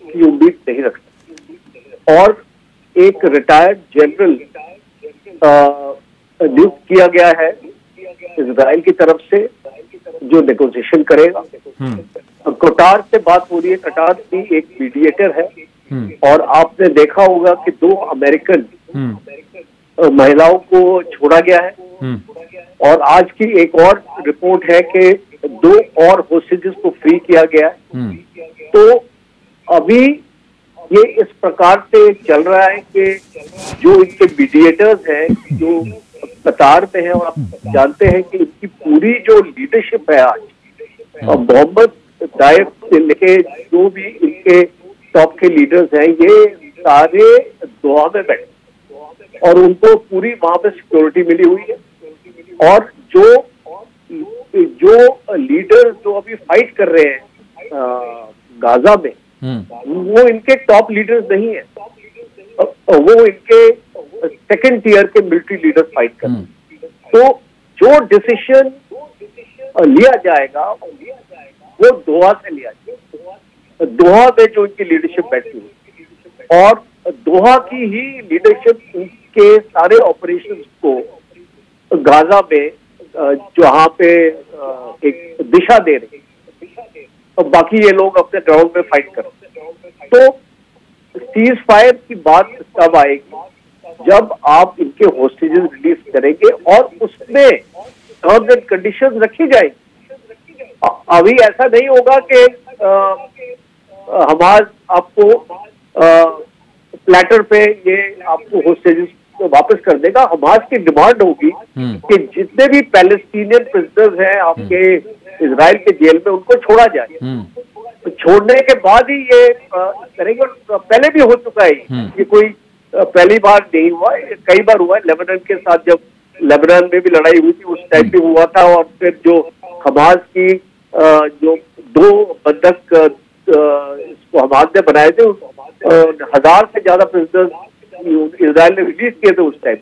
की उम्मीद नहीं रख सकते। और एक रिटायर्ड जनरल नियुक्त किया गया है इजराइल की तरफ से जो नेगोशिएशन करेगा। कतार से बात हो रही है, कतार भी एक मीडिएटर है, और आपने देखा होगा कि 2 अमेरिकन महिलाओं को छोड़ा गया है, और आज की एक और रिपोर्ट है कि 2 और होस्टेजेस को फ्री किया गया है। तो अभी ये इस प्रकार से चल रहा है कि जो इनके मीडिएटर्स हैं जो कतार में है, और आप जानते हैं कि इनकी पूरी जो लीडरशिप है आज, मोहम्मद दायफ से लेके जो भी इनके टॉप के लीडर्स हैं, ये सारे दोहा में बैठे और उनको पूरी वहां पे सिक्योरिटी मिली हुई है। और जो लीडर्स जो अभी फाइट कर रहे हैं गाजा में, वो इनके टॉप लीडर्स नहीं है, वो इनके सेकंड टियर के मिलिट्री लीडर्स फाइट कर रहे हैं। तो जो डिसीजन लिया जाएगा वो दोहा से लिया जाएगा। दोहा में जो इनकी लीडरशिप बैठी हुई, और दोहा की ही लीडरशिप इनके सारे ऑपरेशंस को गाजा में जहाँ पे एक दिशा दे रही है, और बाकी ये लोग अपने ग्राउंड में फाइट कर रहे हैं। तो सीज फायर की बात तब आएगी जब आप इनके होस्टेजेस रिलीज करेंगे और उसमें टर्म्स एंड कंडीशंस रखी जाएगी। अभी ऐसा नहीं होगा कि हमारे आपको प्लेटर पे ये आपको होस्टेजेस वापस कर देगा। हमास की डिमांड होगी कि जितने भी पैलेस्टीनियन प्रिजनर्स हैं आपके इजराइल के जेल में, उनको छोड़ा जाए। तो छोड़ने के बाद ही ये करेंगे। पहले भी हो चुका है ये कोई पहली बार नहीं हुआ, कई बार हुआ है। लेबनान के साथ जब लेबनान में भी लड़ाई हुई थी उस टाइम भी हुआ था। और फिर जो हमास की जो 2 बंधक इसको हमास ने बनाए थे, 1000 से ज्यादा प्रिजनर्स इजराइल ने रिलीज किए थे उस टाइम।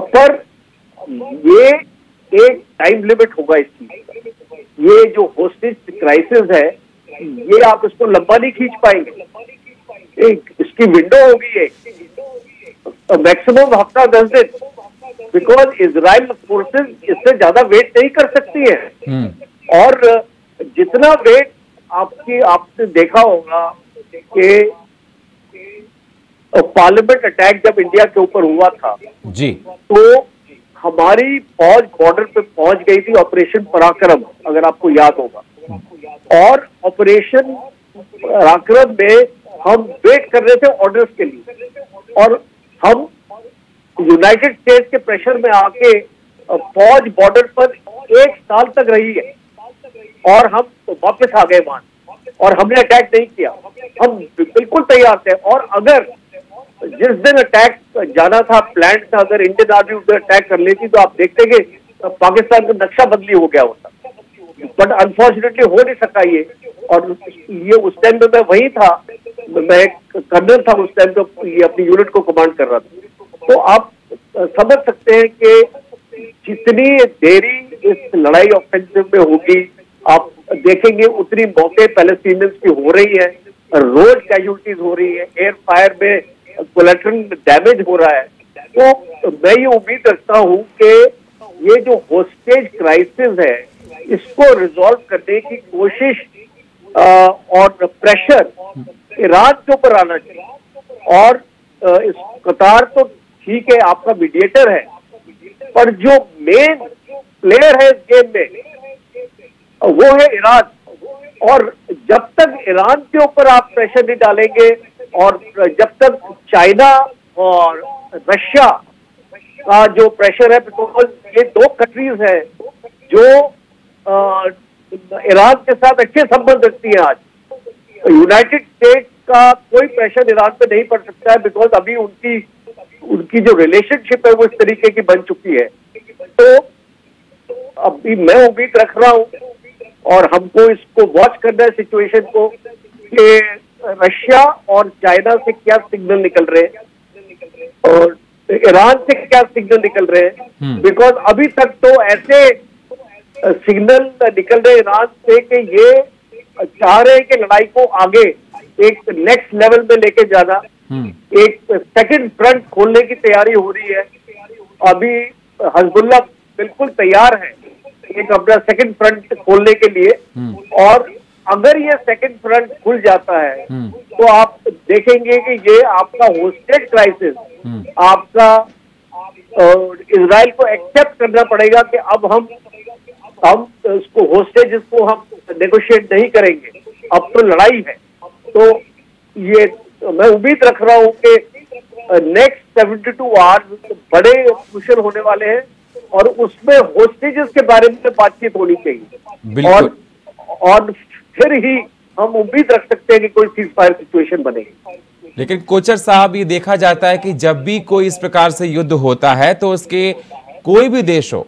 पर ये एक टाइम लिमिट होगा इस चीज का। ये जो होस्टेज क्राइसिस है, ये आप इसको लंबा नहीं खींच पाएंगे। एक इसकी विंडो होगी, एक मैक्सिमम हफ्ता 10 दिन, बिकॉज इजराइल फोर्सेस इससे ज्यादा वेट नहीं कर सकती है। और जितना वेट आपने देखा होगा कि पार्लियामेंट अटैक जब इंडिया के ऊपर हुआ था जी, तो हमारी फौज बॉर्डर पे पहुंच गई थी, ऑपरेशन पराक्रम, अगर आपको याद होगा। और ऑपरेशन पराक्रम में हम वेट कर रहे थे ऑर्डर्स के लिए, और हम यूनाइटेड स्टेट्स के प्रेशर में आके फौज बॉर्डर पर 1 साल तक रही है, और हम वापस आ गए वहां, और हमने अटैक नहीं किया। हम बिल्कुल तैयार थे। और अगर जिस दिन अटैक जाना था, प्लान था, अगर इंडियन आर्मी उस दिन अटैक कर लेती तो आप देखते कि पाकिस्तान का नक्शा बदली हो गया होता। बट अनफॉर्चुनेटली हो नहीं सका ये। और ये उस टाइम में मैं वही था, मैं कर्नल था उस टाइम, तो ये अपनी यूनिट को कमांड कर रहा था। तो आप समझ सकते हैं कि जितनी देरी इस लड़ाई ऑफेंसिव में होगी, आप देखेंगे उतनी मौके पैलेस्टीनियंस की हो रही है, रोज कैजुअलिटीज हो रही है, एयर फायर में कोलैटरल डैमेज हो रहा है। तो मैं ये उम्मीद रखता हूं कि ये जो होस्टेज क्राइसिस है, इसको रिजॉल्व करने की कोशिश और प्रेशर ईरान के ऊपर आना चाहिए। और इस कतार तो ठीक है, आपका मीडिएटर है, पर जो मेन प्लेयर है इस गेम में वो है ईरान। और जब तक ईरान के ऊपर आप प्रेशर नहीं डालेंगे, और जब तक चाइना और रशिया का जो प्रेशर है, बिकॉज ये 2 कंट्रीज हैं जो ईरान के साथ अच्छे संबंध रखती हैं। आज यूनाइटेड स्टेट्स का कोई प्रेशर ईरान पे नहीं पड़ सकता है, बिकॉज अभी उनकी जो रिलेशनशिप है वो इस तरीके की बन चुकी है। तो अभी मैं उम्मीद रख रहा हूं, और हमको इसको वॉच करना है सिचुएशन को, कि रशिया और चाइना से क्या सिग्नल निकल रहे हैं और ईरान से क्या सिग्नल निकल रहे हैं। बिकॉज अभी तक तो ऐसे सिग्नल निकल रहे ईरान से कि ये चाह रहे हैं कि लड़ाई को आगे एक नेक्स्ट लेवल में लेके जाना, एक सेकंड फ्रंट खोलने की तैयारी हो रही है। अभी हिजबुल्लाह बिल्कुल तैयार है एक अपना सेकंड फ्रंट खोलने के लिए, और अगर ये सेकंड फ्रंट खुल जाता है तो आप देखेंगे कि ये आपका होस्टेज क्राइसिस, आपका इजराइल को एक्सेप्ट करना पड़ेगा कि अब हम इसको होस्टेज इसको हम नेगोशिएट नहीं करेंगे, अब तो लड़ाई है। तो ये मैं उम्मीद रख रहा हूं कि नेक्स्ट 72 आवर्स बड़े क्रूशियल होने वाले हैं, और उसमें होस्टेजेस के बारे में बातचीत होनी चाहिए, और फिर ही हम उम्मीद रख सकते हैं कि कोई सीज फायर सिचुएशन बनेगी। लेकिन कोचर साहब, ये देखा जाता है कि जब भी कोई इस प्रकार से युद्ध होता है तो उसके कोई भी देश हो,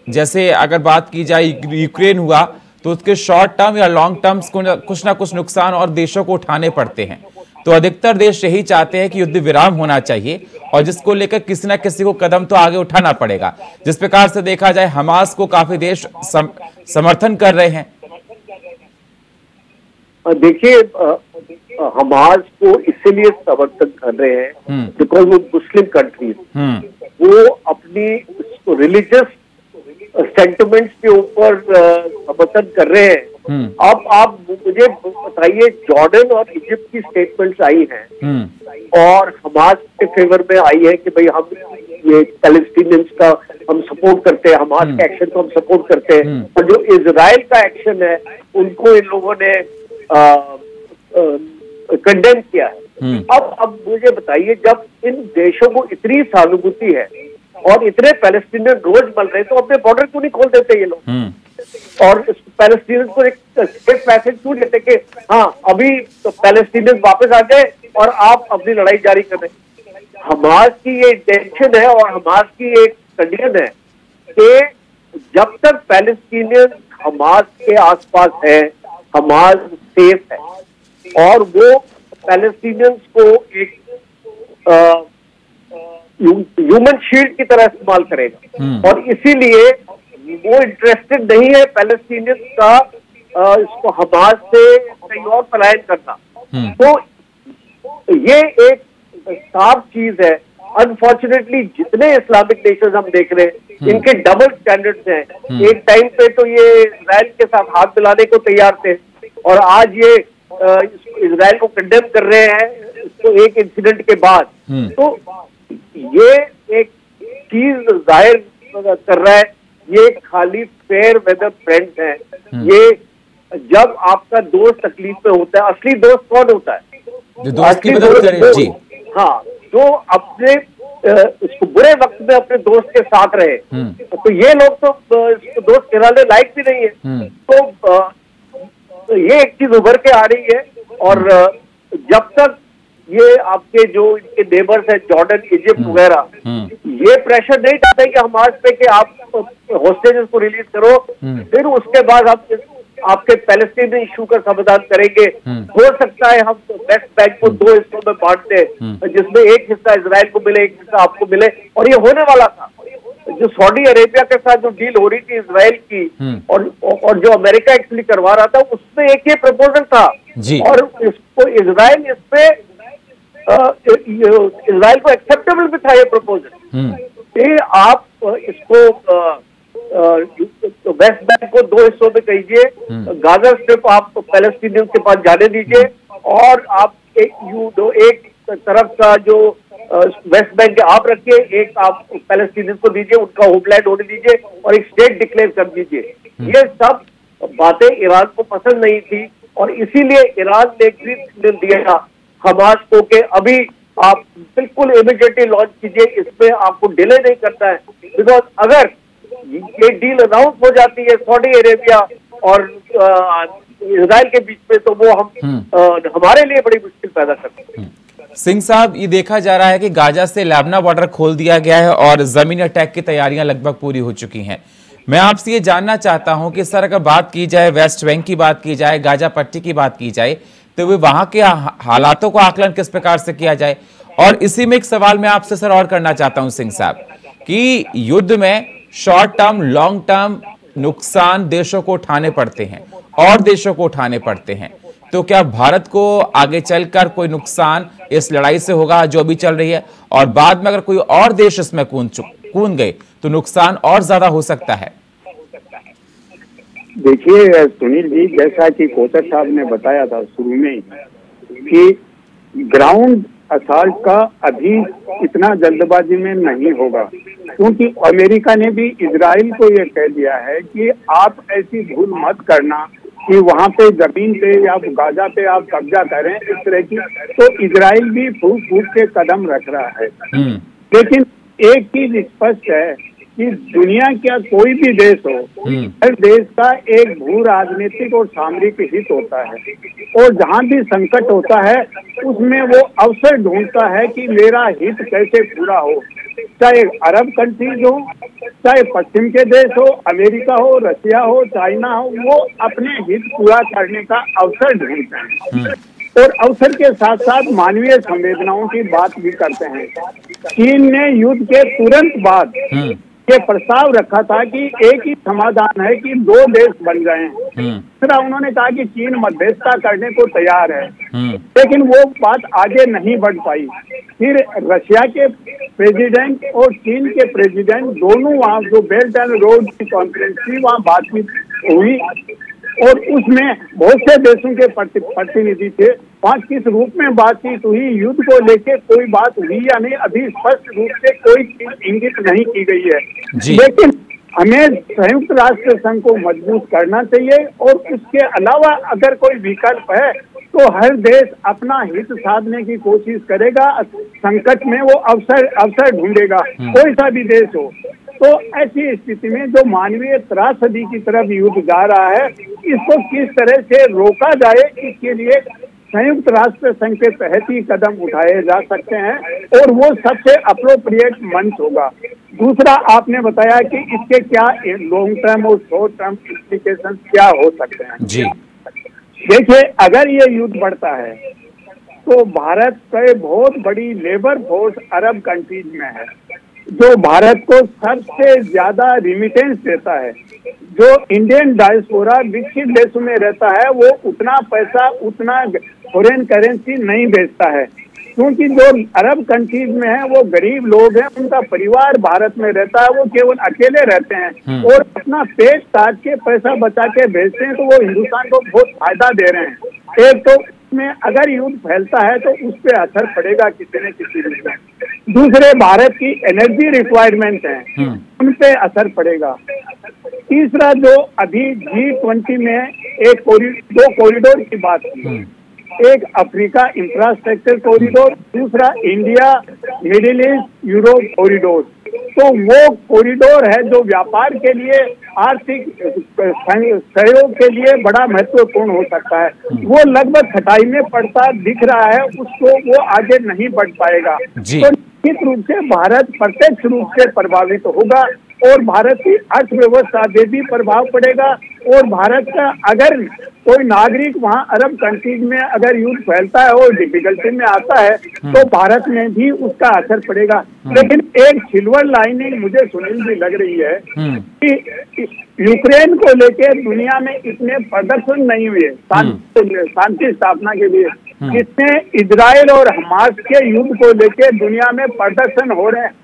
जैसे अगर बात की जाए यूक्रेन हुआ, तो उसके शॉर्ट टर्म या लॉन्ग टर्म कुछ ना कुछ नुकसान और देशों को उठाने पड़ते हैं। तो अधिकतर देश यही चाहते हैं कि युद्ध विराम होना चाहिए, और जिसको लेकर किसी ना किसी को कदम तो आगे उठाना पड़ेगा। जिस प्रकार से देखा जाए, हमास को काफी देश समर्थन कर रहे हैं। देखिए, हमास को इसीलिए समर्थन कर रहे हैं बिकॉज वो मुस्लिम कंट्रीज, वो अपनी रिलीजियस सेंटिमेंट्स के ऊपर समर्थन कर रहे हैं। अब आप मुझे बताइए, जॉर्डन और इजिप्ट की स्टेटमेंट्स आई हैं और हमास के फेवर में आई है कि भाई हम ये पैलेस्टीनियंस का हम सपोर्ट करते हैं, हमास के एक्शन को हम सपोर्ट करते हैं, और जो इजराइल का एक्शन है उनको इन लोगों ने कंडेम किया है। अब मुझे बताइए, जब इन देशों को इतनी सहानुभूति है और इतने पैलेस्टीनियन रोज मर रहे हैं, तो अपने बॉर्डर क्यों नहीं खोल देते ये लोग? और पैलेस्टीनियन को एक सेफ मैसेज क्यों देते कि हाँ अभी तो पैलेस्टीनियन वापस आ गए और आप अपनी लड़ाई जारी कर रहे? हमास की ये इंटेंशन है और हमास की एक कंडीशन है कि जब तक पैलेस्टीनियन हमास के आसपास है, हमास सेफ है और वो पैलेस्टीनियंस को एक ह्यूमन शील्ड की तरह इस्तेमाल करेगा। और इसीलिए वो इंटरेस्टेड नहीं है पैलेस्टीनियंस का इसको हमास से कहीं और पलायन करना। तो ये एक साफ चीज है। अनफॉर्चुनेटली जितने इस्लामिक नेशंस हम देख रहे हैं, इनके डबल स्टैंडर्ड्स हैं। एक टाइम पे तो ये इजराइल के साथ हाथ मिलाने को तैयार थे और आज ये इजराइल को कंडेम कर रहे हैं तो एक इंसिडेंट के बाद। तो ये एक चीज जाहिर कर रहा है, ये खाली फेयर वेदर फ्रेंड्स हैं। ये जब आपका दोस्त तकलीफ में होता है, असली दोस्त कौन होता है? जो दोस्त की मदद करे। जी हाँ, जो अपने इसको बुरे वक्त में अपने दोस्त के साथ रहे। तो ये लोग तो दोस्त गिराने लायक भी नहीं है। तो ये एक चीज उभर के आ रही है। और जब तक ये आपके जो इनके नेबर्स हैं, जॉर्डन, इजिप्ट वगैरह, ये प्रेशर नहीं डालते कि हमारे पे कि आप होस्टेजेस को रिलीज करो, फिर उसके बाद आप आपके पैलेस्टीनी इशू का समाधान करेंगे। हो सकता है हम वेस्ट बैंक को 2 हिस्सों में बांट दें, जिसमें एक हिस्सा इजराइल को मिले, एक हिस्सा आपको मिले। और ये होने वाला था। जो सऊदी अरेबिया के साथ जो डील हो रही थी इजराइल की और जो अमेरिका एक्चुअली करवा रहा था, उसमें एक ये प्रपोजल था और इसको इजराइल इजराइल को एक्सेप्टेबल भी था ये प्रपोजल। ये आप इसको वेस्ट बैंक को 2 हिस्सों में कहिए, गाजा स्ट्रिप आप पैलेस्टीनियन के पास जाने दीजिए और आप एक तरफ का जो वेस्ट बैंक आप रखिए, एक आप पैलेस्टीनियन को दीजिए, उनका होमलैंड होने दीजिए और एक स्टेट डिक्लेयर कर दीजिए। ये सब बातें ईरान को पसंद नहीं थी और इसीलिए ईरान ने ग्रीन सिग्नल दिया हमास को कि अभी आप बिल्कुल इमीडिएटली लॉन्च कीजिए, इसमें आपको डिले नहीं करना है। बिकॉज अगर ये डील अनाउंस हो जाती है सऊदी अरेबिया और इजराइल के बीच में, तो वो हमारे लिए बड़ी मुश्किल पैदा करते हैं। सिंह साहब, ये देखा जा रहा है कि गाजा से लेबनान बॉर्डर खोल दिया गया है और जमीनी अटैक की तैयारियां लगभग पूरी हो चुकी हैं। मैं आपसे ये जानना चाहता हूं कि सर, अगर बात की जाए वेस्ट बैंक की बात की जाए, गाजा पट्टी की बात की जाए, तो वे वहां के हालातों का आकलन किस प्रकार से किया जाए? और इसी में एक सवाल मैं आपसे सर और करना चाहता हूं सिंह साहब, कि युद्ध में शॉर्ट टर्म, लॉन्ग टर्म नुकसान देशों को उठाने पड़ते हैं और देशों को उठाने पड़ते हैं। तो क्या भारत को आगे चलकर कोई नुकसान इस लड़ाई से होगा जो अभी चल रही है, और बाद में अगर कोई और देश इसमें कूद गए तो नुकसान और ज्यादा हो सकता है? देखिए सुनील जी, जैसा कि कोचर साहब ने बताया था शुरू में कि ग्राउंड असॉल्ट का अभी इतना जल्दबाजी में नहीं होगा, क्योंकि अमेरिका ने भी इजराइल को ये कह दिया है कि आप ऐसी भूल मत करना कि वहां पे जमीन पे या गाजा पे आप कब्जा करें इस तरह की। तो इजराइल भी फूक फूक के कदम रख रहा है। लेकिन एक चीज स्पष्ट है कि दुनिया का कोई भी देश हो, हर देश का एक भू राजनीतिक और सामरिक हित होता है और जहां भी संकट होता है उसमें वो अवसर ढूंढता है कि मेरा हित कैसे पूरा हो। चाहे अरब कंट्रीज हो, चाहे पश्चिम के देश हो, अमेरिका हो, रशिया हो, चाइना हो, वो अपने हित पूरा करने का अवसर ढूंढते हैं और अवसर के साथ साथ मानवीय संवेदनाओं की बात भी करते हैं। चीन ने युद्ध के तुरंत बाद ये प्रस्ताव रखा था कि एक ही समाधान है कि 2 देश बन गए हैं। दूसरा उन्होंने कहा कि चीन मध्यस्थता करने को तैयार है, लेकिन वो बात आगे नहीं बढ़ पाई। फिर रशिया के प्रेसिडेंट और चीन के प्रेसिडेंट दोनों वहाँ जो बेल्ट एंड रोड की कॉन्फ्रेंस थी वहाँ बातचीत हुई और उसमें बहुत से देशों के प्रतिनिधि थे। वहाँ किस रूप में बातचीत हुई, युद्ध को लेके कोई बात हुई या नहीं, अभी स्पष्ट रूप से कोई चीज इंगित नहीं की गई है। लेकिन हमें संयुक्त राष्ट्र संघ को मजबूत करना चाहिए और उसके अलावा अगर कोई विकल्प है तो हर देश अपना हित साधने की कोशिश करेगा, संकट में वो अवसर ढूंढेगा, कोई सा भी देश हो। तो ऐसी स्थिति में जो मानवीय त्रासदी की तरफ युद्ध जा रहा है, इसको किस तरह से रोका जाए, इसके लिए संयुक्त राष्ट्र संघ के तहत ही कदम उठाए जा सकते हैं और वो सबसे अप्रोप्रिएट मंच होगा। दूसरा, आपने बताया कि इसके क्या लॉन्ग टर्म और शॉर्ट टर्म इम्प्लीकेशन क्या हो सकते हैं। जी देखिए, अगर ये युद्ध बढ़ता है तो भारत का बहुत बड़ी लेबर फोर्स अरब कंट्रीज में है, जो भारत को सबसे ज्यादा रिमिटेंस देता है। जो इंडियन डायस्पोरा विकसित देशों में रहता है, वो उतना पैसा, उतना फॉरेन करेंसी नहीं भेजता है, क्योंकि जो अरब कंट्रीज में है वो गरीब लोग हैं, उनका परिवार भारत में रहता है, वो केवल अकेले रहते हैं और अपना पेट काट के पैसा बचा के भेजते हैं, तो वो हिंदुस्तान को बहुत फायदा दे रहे हैं। एक तो में अगर युद्ध फैलता है तो उस पर असर पड़ेगा किसी न किसी रूप में। दूसरे, भारत की एनर्जी रिक्वायरमेंट है, उन पे असर पड़ेगा। तीसरा, जो अभी G20 में दो कॉरिडोर की बात की, एक अफ्रीका इंफ्रास्ट्रक्चर कॉरिडोर, दूसरा India middle east Europe corridor. तो वो कॉरिडोर है जो व्यापार के लिए, आर्थिक सहयोग के लिए बड़ा महत्वपूर्ण हो सकता है। वो लगभग खटाई में पड़ता दिख रहा है, उसको वो आगे नहीं बढ़ पाएगा। तो निश्चित रूप से भारत प्रत्यक्ष रूप से प्रभावित होगा और भारत की अर्थव्यवस्था पे भी प्रभाव पड़ेगा। और भारत का अगर कोई नागरिक वहाँ अरब कंट्रीज में अगर युद्ध फैलता है और डिफिकल्टी में आता है तो भारत में भी उसका असर पड़ेगा। लेकिन एक सिल्वर लाइनिंग मुझे सुनील जी लग रही है कि यूक्रेन को लेके दुनिया में इतने प्रदर्शन नहीं हुए शांति स्थापना के लिए, जितने इजराइल और हमास के युद्ध को लेके दुनिया में प्रदर्शन हो रहे हैं।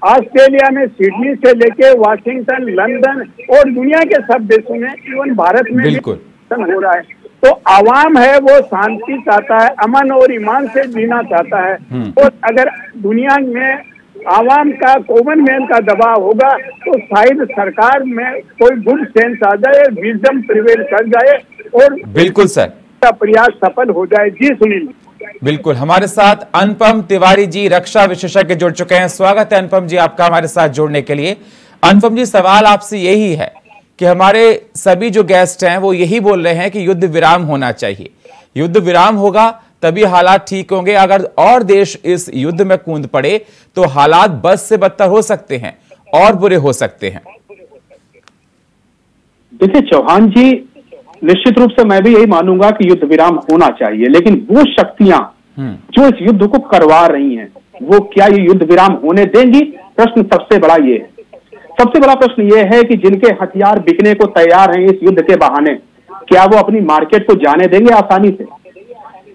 ऑस्ट्रेलिया में सिडनी से लेके वाशिंगटन, लंदन और दुनिया के सब देशों में, इवन भारत में भी हो रहा है। तो आवाम है वो शांति चाहता है, अमन और ईमान से जीना चाहता है। और अगर दुनिया में आवाम का, कॉमन मैन का दबाव होगा तो शायद सरकार में कोई गुड सेंस आ जाए, विजडम प्रिवेल कर जाए और बिल्कुल सर का प्रयास सफल हो जाए। जी सुनील। बिल्कुल, हमारे साथ अनुपम तिवारी जी, रक्षा विशेषज्ञ, जुड़ चुके हैं। स्वागत है अनुपम जी आपका हमारे साथ जुड़ने के लिए। अनुपम जी, सवाल आपसे यही है कि हमारे सभी जो गेस्ट हैं वो यही बोल रहे हैं कि युद्ध विराम होना चाहिए, युद्ध विराम होगा तभी हालात ठीक होंगे। अगर और देश इस युद्ध में कूद पड़े तो हालात बद से बदतर हो सकते हैं और बुरे हो सकते हैं। देखिए चौहान जी, निश्चित रूप से मैं भी यही मानूंगा कि युद्ध विराम होना चाहिए, लेकिन वो शक्तियां जो इस युद्ध को करवा रही हैं, वो क्या ये युद्ध विराम होने देंगी? प्रश्न सबसे बड़ा ये है। सबसे बड़ा प्रश्न ये है कि जिनके हथियार बिकने को तैयार हैं इस युद्ध के बहाने, क्या वो अपनी मार्केट को जाने देंगे आसानी से?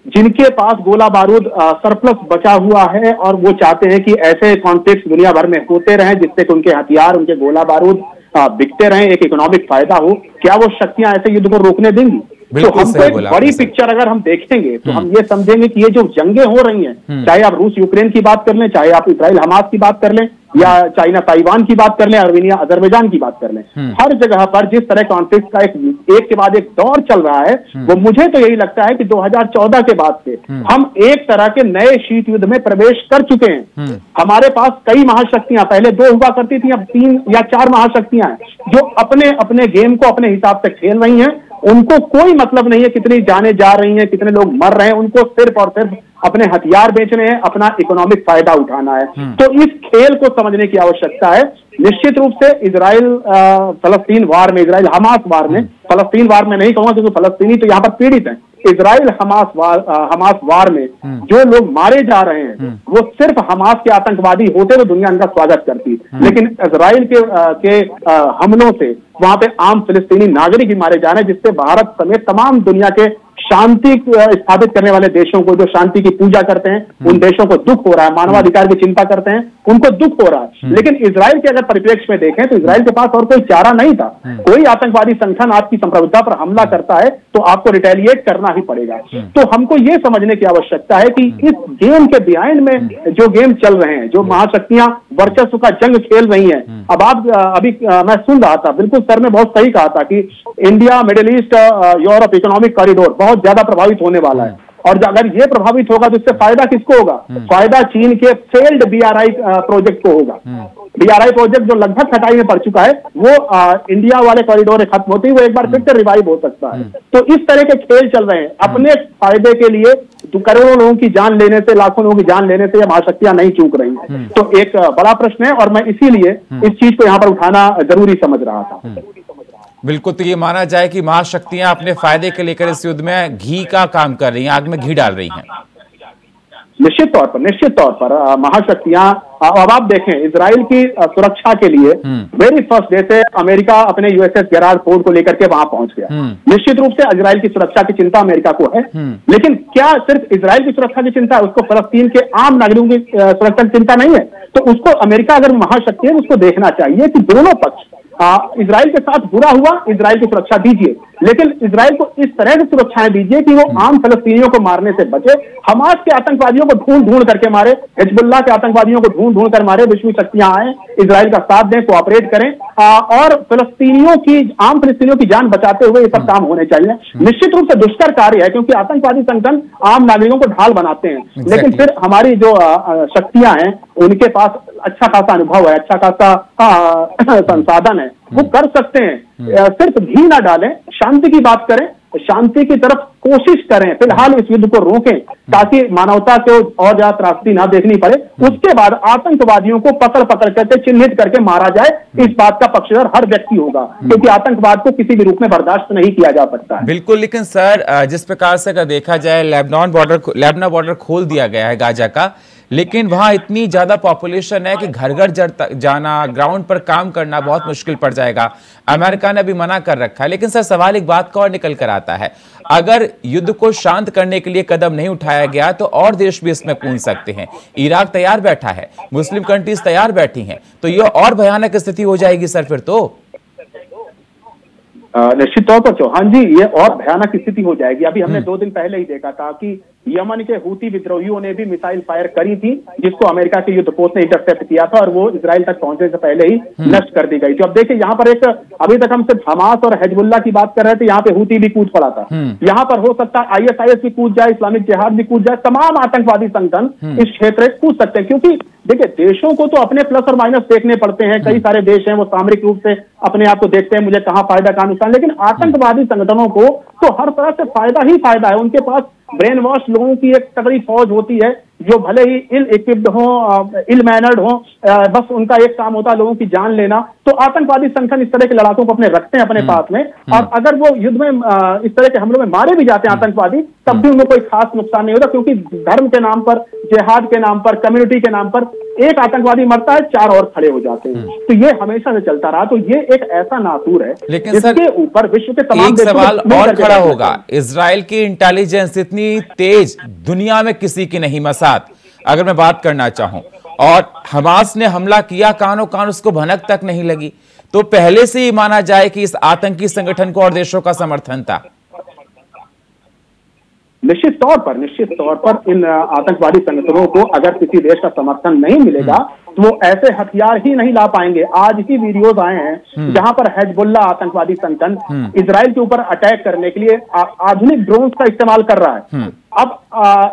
जिनके पास गोला बारूद सरप्लस बचा हुआ है और वो चाहते हैं कि ऐसे कॉन्फ्लिक्ट दुनिया भर में होते रहें जिससे कि उनके हथियार, उनके गोला बारूद बिकते रहें, एक इकोनॉमिक फायदा हो, क्या वो शक्तियां ऐसे युद्ध को रोकने देंगी? तो हमको एक बड़ी पिक्चर अगर हम देखेंगे तो हम ये समझेंगे कि ये जो जंगें हो रही हैं, चाहे आप रूस यूक्रेन की बात कर लें, चाहे आप इजराइल हमास की बात कर लें, या चाइना ताइवान की बात कर लें, अर्मेनिया अजरबैजान की बात कर लें, हर जगह पर जिस तरह कॉन्फ्लिक्ट का एक के बाद एक दौर चल रहा है, वो मुझे तो यही लगता है कि 2014 के बाद से हम एक तरह के नए शीत युद्ध में प्रवेश कर चुके हैं। हमारे पास कई महाशक्तियां, पहले 2 हुआ करती थी, अब 3 या 4 महाशक्तियां हैं जो अपने अपने गेम को अपने हिसाब से खेल रही हैं। उनको कोई मतलब नहीं है कितनी जाने जा रही हैं, कितने लोग मर रहे हैं, उनको सिर्फ और सिर्फ अपने हथियार बेचने हैं, अपना इकोनॉमिक फायदा उठाना है। तो इस खेल को समझने की आवश्यकता है। निश्चित रूप से इजराइल फलस्तीन वार में, इजराइल हमास वार में, फलस्तीन वार में नहीं कहूंगा क्योंकि फलस्तीनी तो यहाँ पर पीड़ित हैं, इजराइल हमास वार में जो लोग मारे जा रहे हैं वो सिर्फ हमास के आतंकवादी होते तो दुनिया उनका स्वागत करती, लेकिन इजराइल के हमलों से वहां पे आम फिलिस्तीनी नागरिक भी मारे जा रहे हैं, जिससे भारत समेत तमाम दुनिया के शांति स्थापित करने वाले देशों को, जो शांति की पूजा करते हैं, उन देशों को दुख हो रहा है, मानवाधिकार की चिंता करते हैं, उनको दुख हो रहा है। लेकिन इजराइल के अगर परिप्रेक्ष्य में देखें तो इजराइल के पास और कोई चारा नहीं था। कोई आतंकवादी संगठन आपकी संप्रभुता पर हमला करता है तो आपको रिटेलिएट करना ही पड़ेगा। तो हमको ये समझने की आवश्यकता है कि इस गेम के बिहाइंड में जो गेम चल रहे हैं, जो महाशक्तियां वर्चस्व का जंग खेल रही हैं। अब आप अभी मैं सुन रहा था, बिल्कुल सर ने बहुत सही कहा था कि India middle east Europe economic corridor बहुत ज्यादा प्रभावित होने वाला है, और अगर ये प्रभावित होगा तो इससे फायदा किसको होगा? फायदा चीन के फेल्ड बीआरआई प्रोजेक्ट को होगा। बीआरआई प्रोजेक्ट जो लगभग खटाई में पड़ चुका है, वो इंडिया वाले कॉरिडोर खत्म होते ही वो एक बार फिर से रिवाइव हो सकता है। तो इस तरह के खेल चल रहे हैं अपने फायदे के लिए। तो करोड़ों लोगों की जान लेने से, लाखों लोगों की जान लेने से ये महाशक्तियां नहीं चूक रही हैं। तो एक बड़ा प्रश्न है, और मैं इसीलिए इस चीज को यहाँ पर उठाना जरूरी समझ रहा था। बिल्कुल, तो ये माना जाए कि महाशक्तियां अपने फायदे के लेकर इस युद्ध में घी का काम कर रही हैं, आग में घी डाल रही हैं। निश्चित तौर पर महाशक्तियां, अब आप देखें इजराइल की सुरक्षा के लिए वेरी फर्स्ट डे से अमेरिका अपने यूएसएस गेराल्ड फोर्ड को लेकर के वहां पहुंच गया। निश्चित रूप से इजराइल की सुरक्षा की चिंता अमेरिका को है, लेकिन क्या सिर्फ इजराइल की सुरक्षा की चिंता है? उसको फलस्तीन के आम नागरिकों की सुरक्षा की चिंता नहीं है? तो उसको अमेरिका अगर महाशक्ति है, उसको देखना चाहिए कि दोनों पक्ष इजराइल के साथ बुरा हुआ, इजराइल की सुरक्षा दीजिए, लेकिन इजराइल को इस तरह की सुरक्षाएं दीजिए कि वो आम फलस्तीनियों को मारने से बचे, हमास के आतंकवादियों को ढूंढ ढूंढ करके मारे, हिजबुल्लाह के आतंकवादियों को ढूंढ ढूंढ कर मारे। विश्व शक्तियां आए, इजराइल का साथ दें, कोऑपरेट करें, और फलस्तीनियों की, आम फलस्तीनियों की जान बचाते हुए ये सब काम होने चाहिए। निश्चित रूप से दुष्कर कार्य है, क्योंकि आतंकवादी संगठन आम नागरिकों को ढाल बनाते हैं, लेकिन फिर हमारी जो शक्तियां हैं उनके पास अच्छा खासा अनुभव है, अच्छा खासा संसाधन है, वो कर सकते हैं। सिर्फ घी ना डालें, शांति की बात करें, शांति की तरफ कोशिश करें, फिलहाल इस युद्ध को रोकें ताकि मानवता को और ज्यादा त्रासदी ना देखनी पड़े। उसके बाद आतंकवादियों को पकड़ करके चिन्हित करके मारा जाए, इस बात का पक्षधर हर व्यक्ति होगा, क्योंकि आतंकवाद को किसी भी रूप में बर्दाश्त नहीं किया जा सकता है। बिल्कुल, लेकिन सर जिस प्रकार से अगर देखा जाए लेबनान बॉर्डर खोल दिया गया है गाजा का, लेकिन वहां इतनी ज्यादा पॉपुलेशन है कि घर घर जाना, ग्राउंड पर काम करना बहुत मुश्किल पड़ जाएगा। अमेरिका ने भी मना कर रखा है। लेकिन सर सवाल एक बात का और निकल कर आता है, अगर युद्ध को शांत करने के लिए कदम नहीं उठाया गया तो और देश भी इसमें कूद सकते हैं। इराक तैयार बैठा है, मुस्लिम कंट्रीज तैयार बैठी हैं, तो यह और भयानक स्थिति हो जाएगी सर फिर तो। निश्चित तौर पर चौहान जी, ये और भयानक स्थिति हो जाएगी। अभी हमने 2 दिन पहले ही देखा था कि यमन के हूती विद्रोहियों ने भी मिसाइल फायर करी थी, जिसको अमेरिका के युद्धपोत ने इंटरसेप्ट किया था, और वो इजराइल तक पहुंचने से पहले ही नष्ट कर दी गई थी। अब देखिए यहाँ पर एक, अभी तक हम सिर्फ हमास और हिजबुल्लाह की बात कर रहे थे, यहाँ पे हूती भी कूद पड़ा था। यहाँ पर हो सकता है ISIS भी कूद जाए, इस्लामिक जिहाद भी कूद जाए, तमाम आतंकवादी संगठन इस क्षेत्र में कूद सकते हैं। क्योंकि देखिए देशों को तो अपने प्लस और माइनस देखने पड़ते हैं, कई सारे देश हैं वो सामरिक रूप से अपने आप को देखते हैं, मुझे कहाँ फायदा कहाँ नुकसान, लेकिन आतंकवादी संगठनों को तो हर तरह से फायदा ही फायदा है। उनके पास ब्रेन वॉश लोगों की एक तगड़ी फौज होती है, जो भले ही इल इक्विप्ड हो, इल मैनर्ड हो, बस उनका एक काम होता है लोगों की जान लेना। तो आतंकवादी संगठन इस तरह के लड़ाकों को अपने रखते हैं अपने पास में, और अगर वो युद्ध में इस तरह के हमलों में मारे भी जाते हैं आतंकवादी, तब भी उनको कोई खास नुकसान नहीं होता, क्योंकि धर्म के नाम पर, जिहाद के नाम पर, कम्युनिटी के नाम पर एक आतंकवादी मरता है, 4 और खड़े हो जाते हैं। तो ये हमेशा से चलता रहा। तो ये एक ऐसा नासूर है जिसके ऊपर विश्व के तमाम एक सवाल और खड़ा होगा, इजराइल की इंटेलिजेंस इतनी तेज दुनिया में किसी की नहीं मसात, अगर मैं बात करना चाहूं, और हमास ने हमला किया, कानो कान उसको भनक तक नहीं लगी, तो पहले से ही माना जाए कि इस आतंकी संगठन को और देशों का समर्थन था। निश्चित तौर पर इन आतंकवादी संगठनों को अगर किसी देश का समर्थन नहीं मिलेगा तो वो ऐसे हथियार ही नहीं ला पाएंगे। आज ही वीडियोस आए हैं जहां पर हिजबुल्लाह आतंकवादी संगठन इजराइल के ऊपर अटैक करने के लिए आधुनिक ड्रोन्स का इस्तेमाल कर रहा है। अब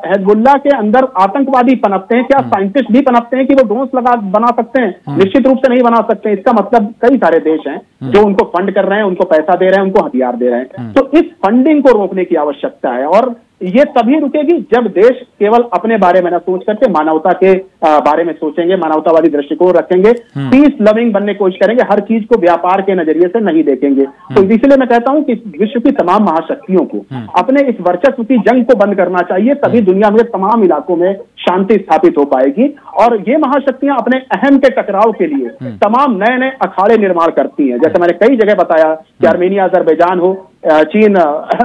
हिजबुल्लाह के अंदर आतंकवादी पनपते हैं, क्या साइंटिस्ट भी पनपते हैं कि वो ड्रोन्स बना सकते हैं? निश्चित रूप से नहीं बना सकते। इसका मतलब कई सारे देश हैं जो उनको फंड कर रहे हैं, उनको पैसा दे रहे हैं, उनको हथियार दे रहे हैं। तो इस फंडिंग को रोकने की आवश्यकता है, और ये तभी रुकेगी जब देश केवल अपने बारे में न सोच करके मानवता के बारे में सोचेंगे, मानवतावादी दृष्टिकोण रखेंगे, पीस लविंग बनने की कोशिश करेंगे, हर चीज को व्यापार के नजरिए से नहीं देखेंगे। तो इसलिए मैं कहता हूं कि विश्व की तमाम महाशक्तियों को अपने इस वर्चस्व की जंग को बंद करना चाहिए, तभी दुनिया में तमाम इलाकों में शांति स्थापित हो पाएगी। और ये महाशक्तियां अपने अहम के टकराव के लिए तमाम नए नए अखाड़े निर्माण करती हैं। जैसे मैंने कई जगह बताया कि आर्मेनिया अजरबैजान हो, चीन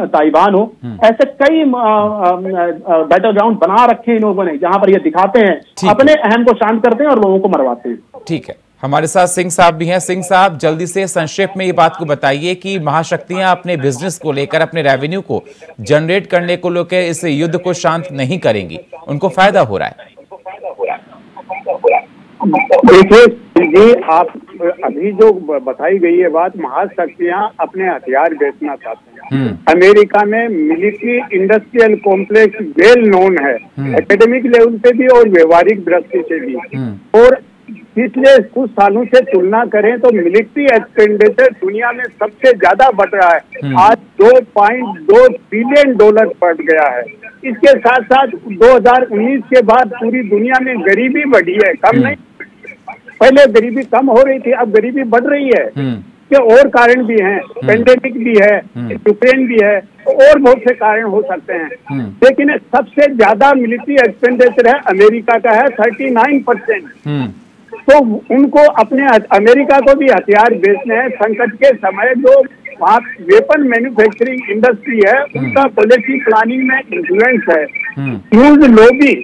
ताइवान हो, ऐसे कई बैटल ग्राउंड बना रखे हैं इन लोगों ने, जहां पर ये दिखाते हैं अपने अहम को शांत करते हैं और लोगों को मरवाते हैं। ठीक है, हमारे साथ सिंह साहब भी हैं। सिंह साहब, जल्दी से संक्षेप में ये बात को बताइए कि महाशक्तियां अपने बिजनेस को लेकर, अपने रेवेन्यू को जनरेट करने को लेकर इस युद्ध को शांत नहीं करेंगी, उनको फायदा हो रहा है। देखिए जी, आप अभी जो बताई गई है बात, महाशक्तियां अपने हथियार बेचना चाहते हैं। अमेरिका में military industrial complex well known है, एकेडमिक लेवल पे भी और व्यवहारिक दृष्टि से भी। और पिछले कुछ सालों से तुलना करें तो मिलिट्री एक्सपेंडिचर दुनिया में सबसे ज्यादा बढ़ रहा है। आज $2.2 बिलियन बढ़ गया है। इसके साथ साथ 2019 के बाद पूरी दुनिया में गरीबी बढ़ी है, कम नहीं। पहले गरीबी कम हो रही थी, अब गरीबी बढ़ रही है। के और कारण भी हैं, पेंडेमिक भी है, यूक्रेन भी है, और बहुत से कारण हो सकते हैं। लेकिन सबसे ज्यादा मिलिट्री एक्सपेंडिचर है अमेरिका का है 39%। तो उनको अपने अमेरिका को भी हथियार बेचने हैं। संकट के समय जो वहाँ वेपन मैन्युफैक्चरिंग इंडस्ट्री है, उनका पॉलिसी प्लानिंग में इन्फ्लुएंस है। ह्यूज लॉबी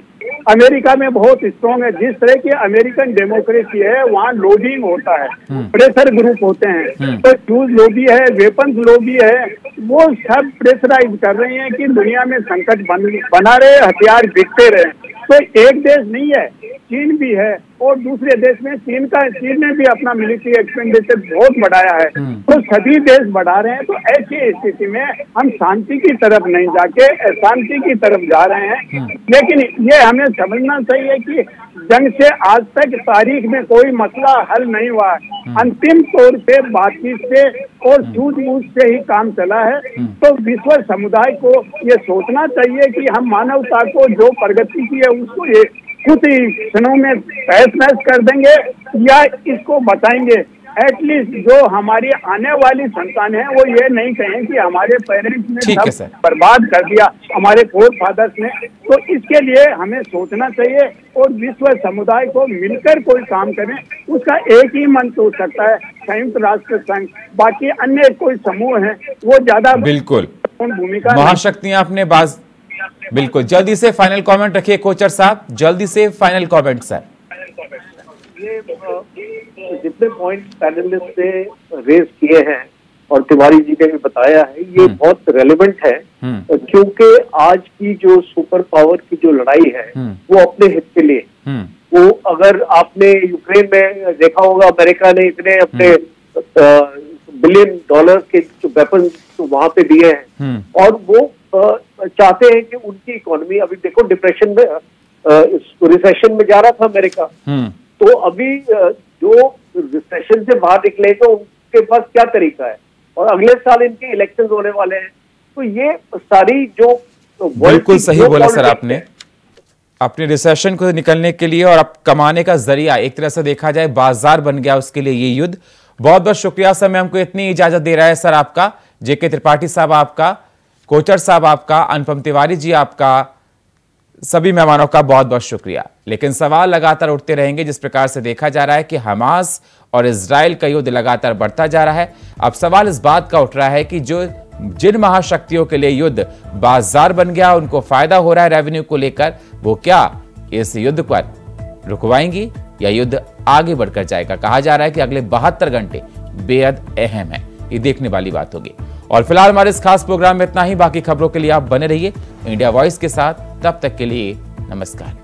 अमेरिका में बहुत स्ट्रॉन्ग है। जिस तरह की अमेरिकन डेमोक्रेसी है, वहाँ लॉबिंग होता है, प्रेशर ग्रुप होते हैं। तो ह्यूज लॉबी है, वेपन्स लॉबी है, वो सब प्रेशराइज कर रहे हैं कि दुनिया में संकट बना रहे, हथियार बिकते रहे। तो एक देश नहीं है, चीन भी है, और दूसरे देश में चीन ने भी अपना मिलिट्री एक्सपेंडिचर बहुत बढ़ाया है। तो सभी देश बढ़ा रहे हैं। तो ऐसी स्थिति में हम शांति की तरफ नहीं जाके अशांति की तरफ जा रहे हैं। लेकिन ये हमें समझना चाहिए कि जंग से आज तक तारीख में कोई मसला हल नहीं हुआ है। अंतिम तौर पे बातचीत से और सूझबूझ से ही काम चला है। तो विश्व समुदाय को ये सोचना चाहिए कि हम मानवता को जो प्रगति की है उसको ये कुछ ही क्षणों में तहस-नहस कर देंगे या इसको बताएंगे। एटलीस्ट जो हमारी आने वाली संतान है वो ये नहीं कहें कि हमारे पेरेंट्स ने सब बर्बाद कर दिया, हमारे फोर फादर्स ने। तो इसके लिए हमें सोचना चाहिए और विश्व समुदाय को मिलकर कोई काम करें। उसका एक ही मंच हो सकता है, संयुक्त राष्ट्र संघ। बाकी अन्य कोई समूह है वो ज्यादा बिल्कुल भूमिका महाशक्तियां अपने बाज। बिल्कुल, जल्दी से फाइनल कमेंट रखिए कोचर साहब, जल्दी से फाइनल कमेंट सर। ये जितने पॉइंट पैनलिस्ट ने रेज किए हैं और तिवारी जी ने भी बताया है, ये बहुत रेलेवेंट है। क्योंकि आज की जो सुपर पावर की जो लड़ाई है वो अपने हित के लिए। वो अगर आपने यूक्रेन में देखा होगा, अमेरिका ने इतने अपने $बिलियन के जो वेपन वहां पे दिए हैं, और वो चाहते हैं कि उनकी इकोनॉमी, अभी देखो डिप्रेशन में, रिसेशन में जा रहा था अमेरिका, तो अभी जो रिसेशन से बाहर निकले तो उनके पास क्या तरीका है, और अगले साल इनके इलेक्शन होने वाले हैं। तो ये सारी जो बिल्कुल सही बोला सर आपने, अपने रिसेशन को निकलने के लिए और अब कमाने का जरिया एक तरह से देखा जाए बाजार बन गया उसके लिए ये युद्ध। बहुत बहुत शुक्रिया समय हमको इतनी इजाजत दे रहा है सर आपका, जेके त्रिपाठी साहब आपका, कोचर साहब आपका, अनुपम तिवारी जी आपका, सभी मेहमानों का बहुत बहुत शुक्रिया। लेकिन सवाल लगातार उठते रहेंगे। जिस प्रकार से देखा जा रहा है कि हमास और इजराइल का युद्ध लगातार बढ़ता जा रहा है, अब सवाल इस बात का उठ रहा है कि जिन महाशक्तियों के लिए युद्ध बाजार बन गया, उनको फायदा हो रहा है रेवेन्यू को लेकर, वो क्या इस युद्ध पर रुकवाएंगी या युद्ध आगे बढ़कर जाएगा। कहा जा रहा है कि अगले 72 घंटे बेहद अहम है, ये देखने वाली बात होगी। और फिलहाल हमारे इस खास प्रोग्राम में इतना ही। बाकी खबरों के लिए आप बने रहिए इंडिया वॉइस के साथ। तब तक के लिए नमस्कार।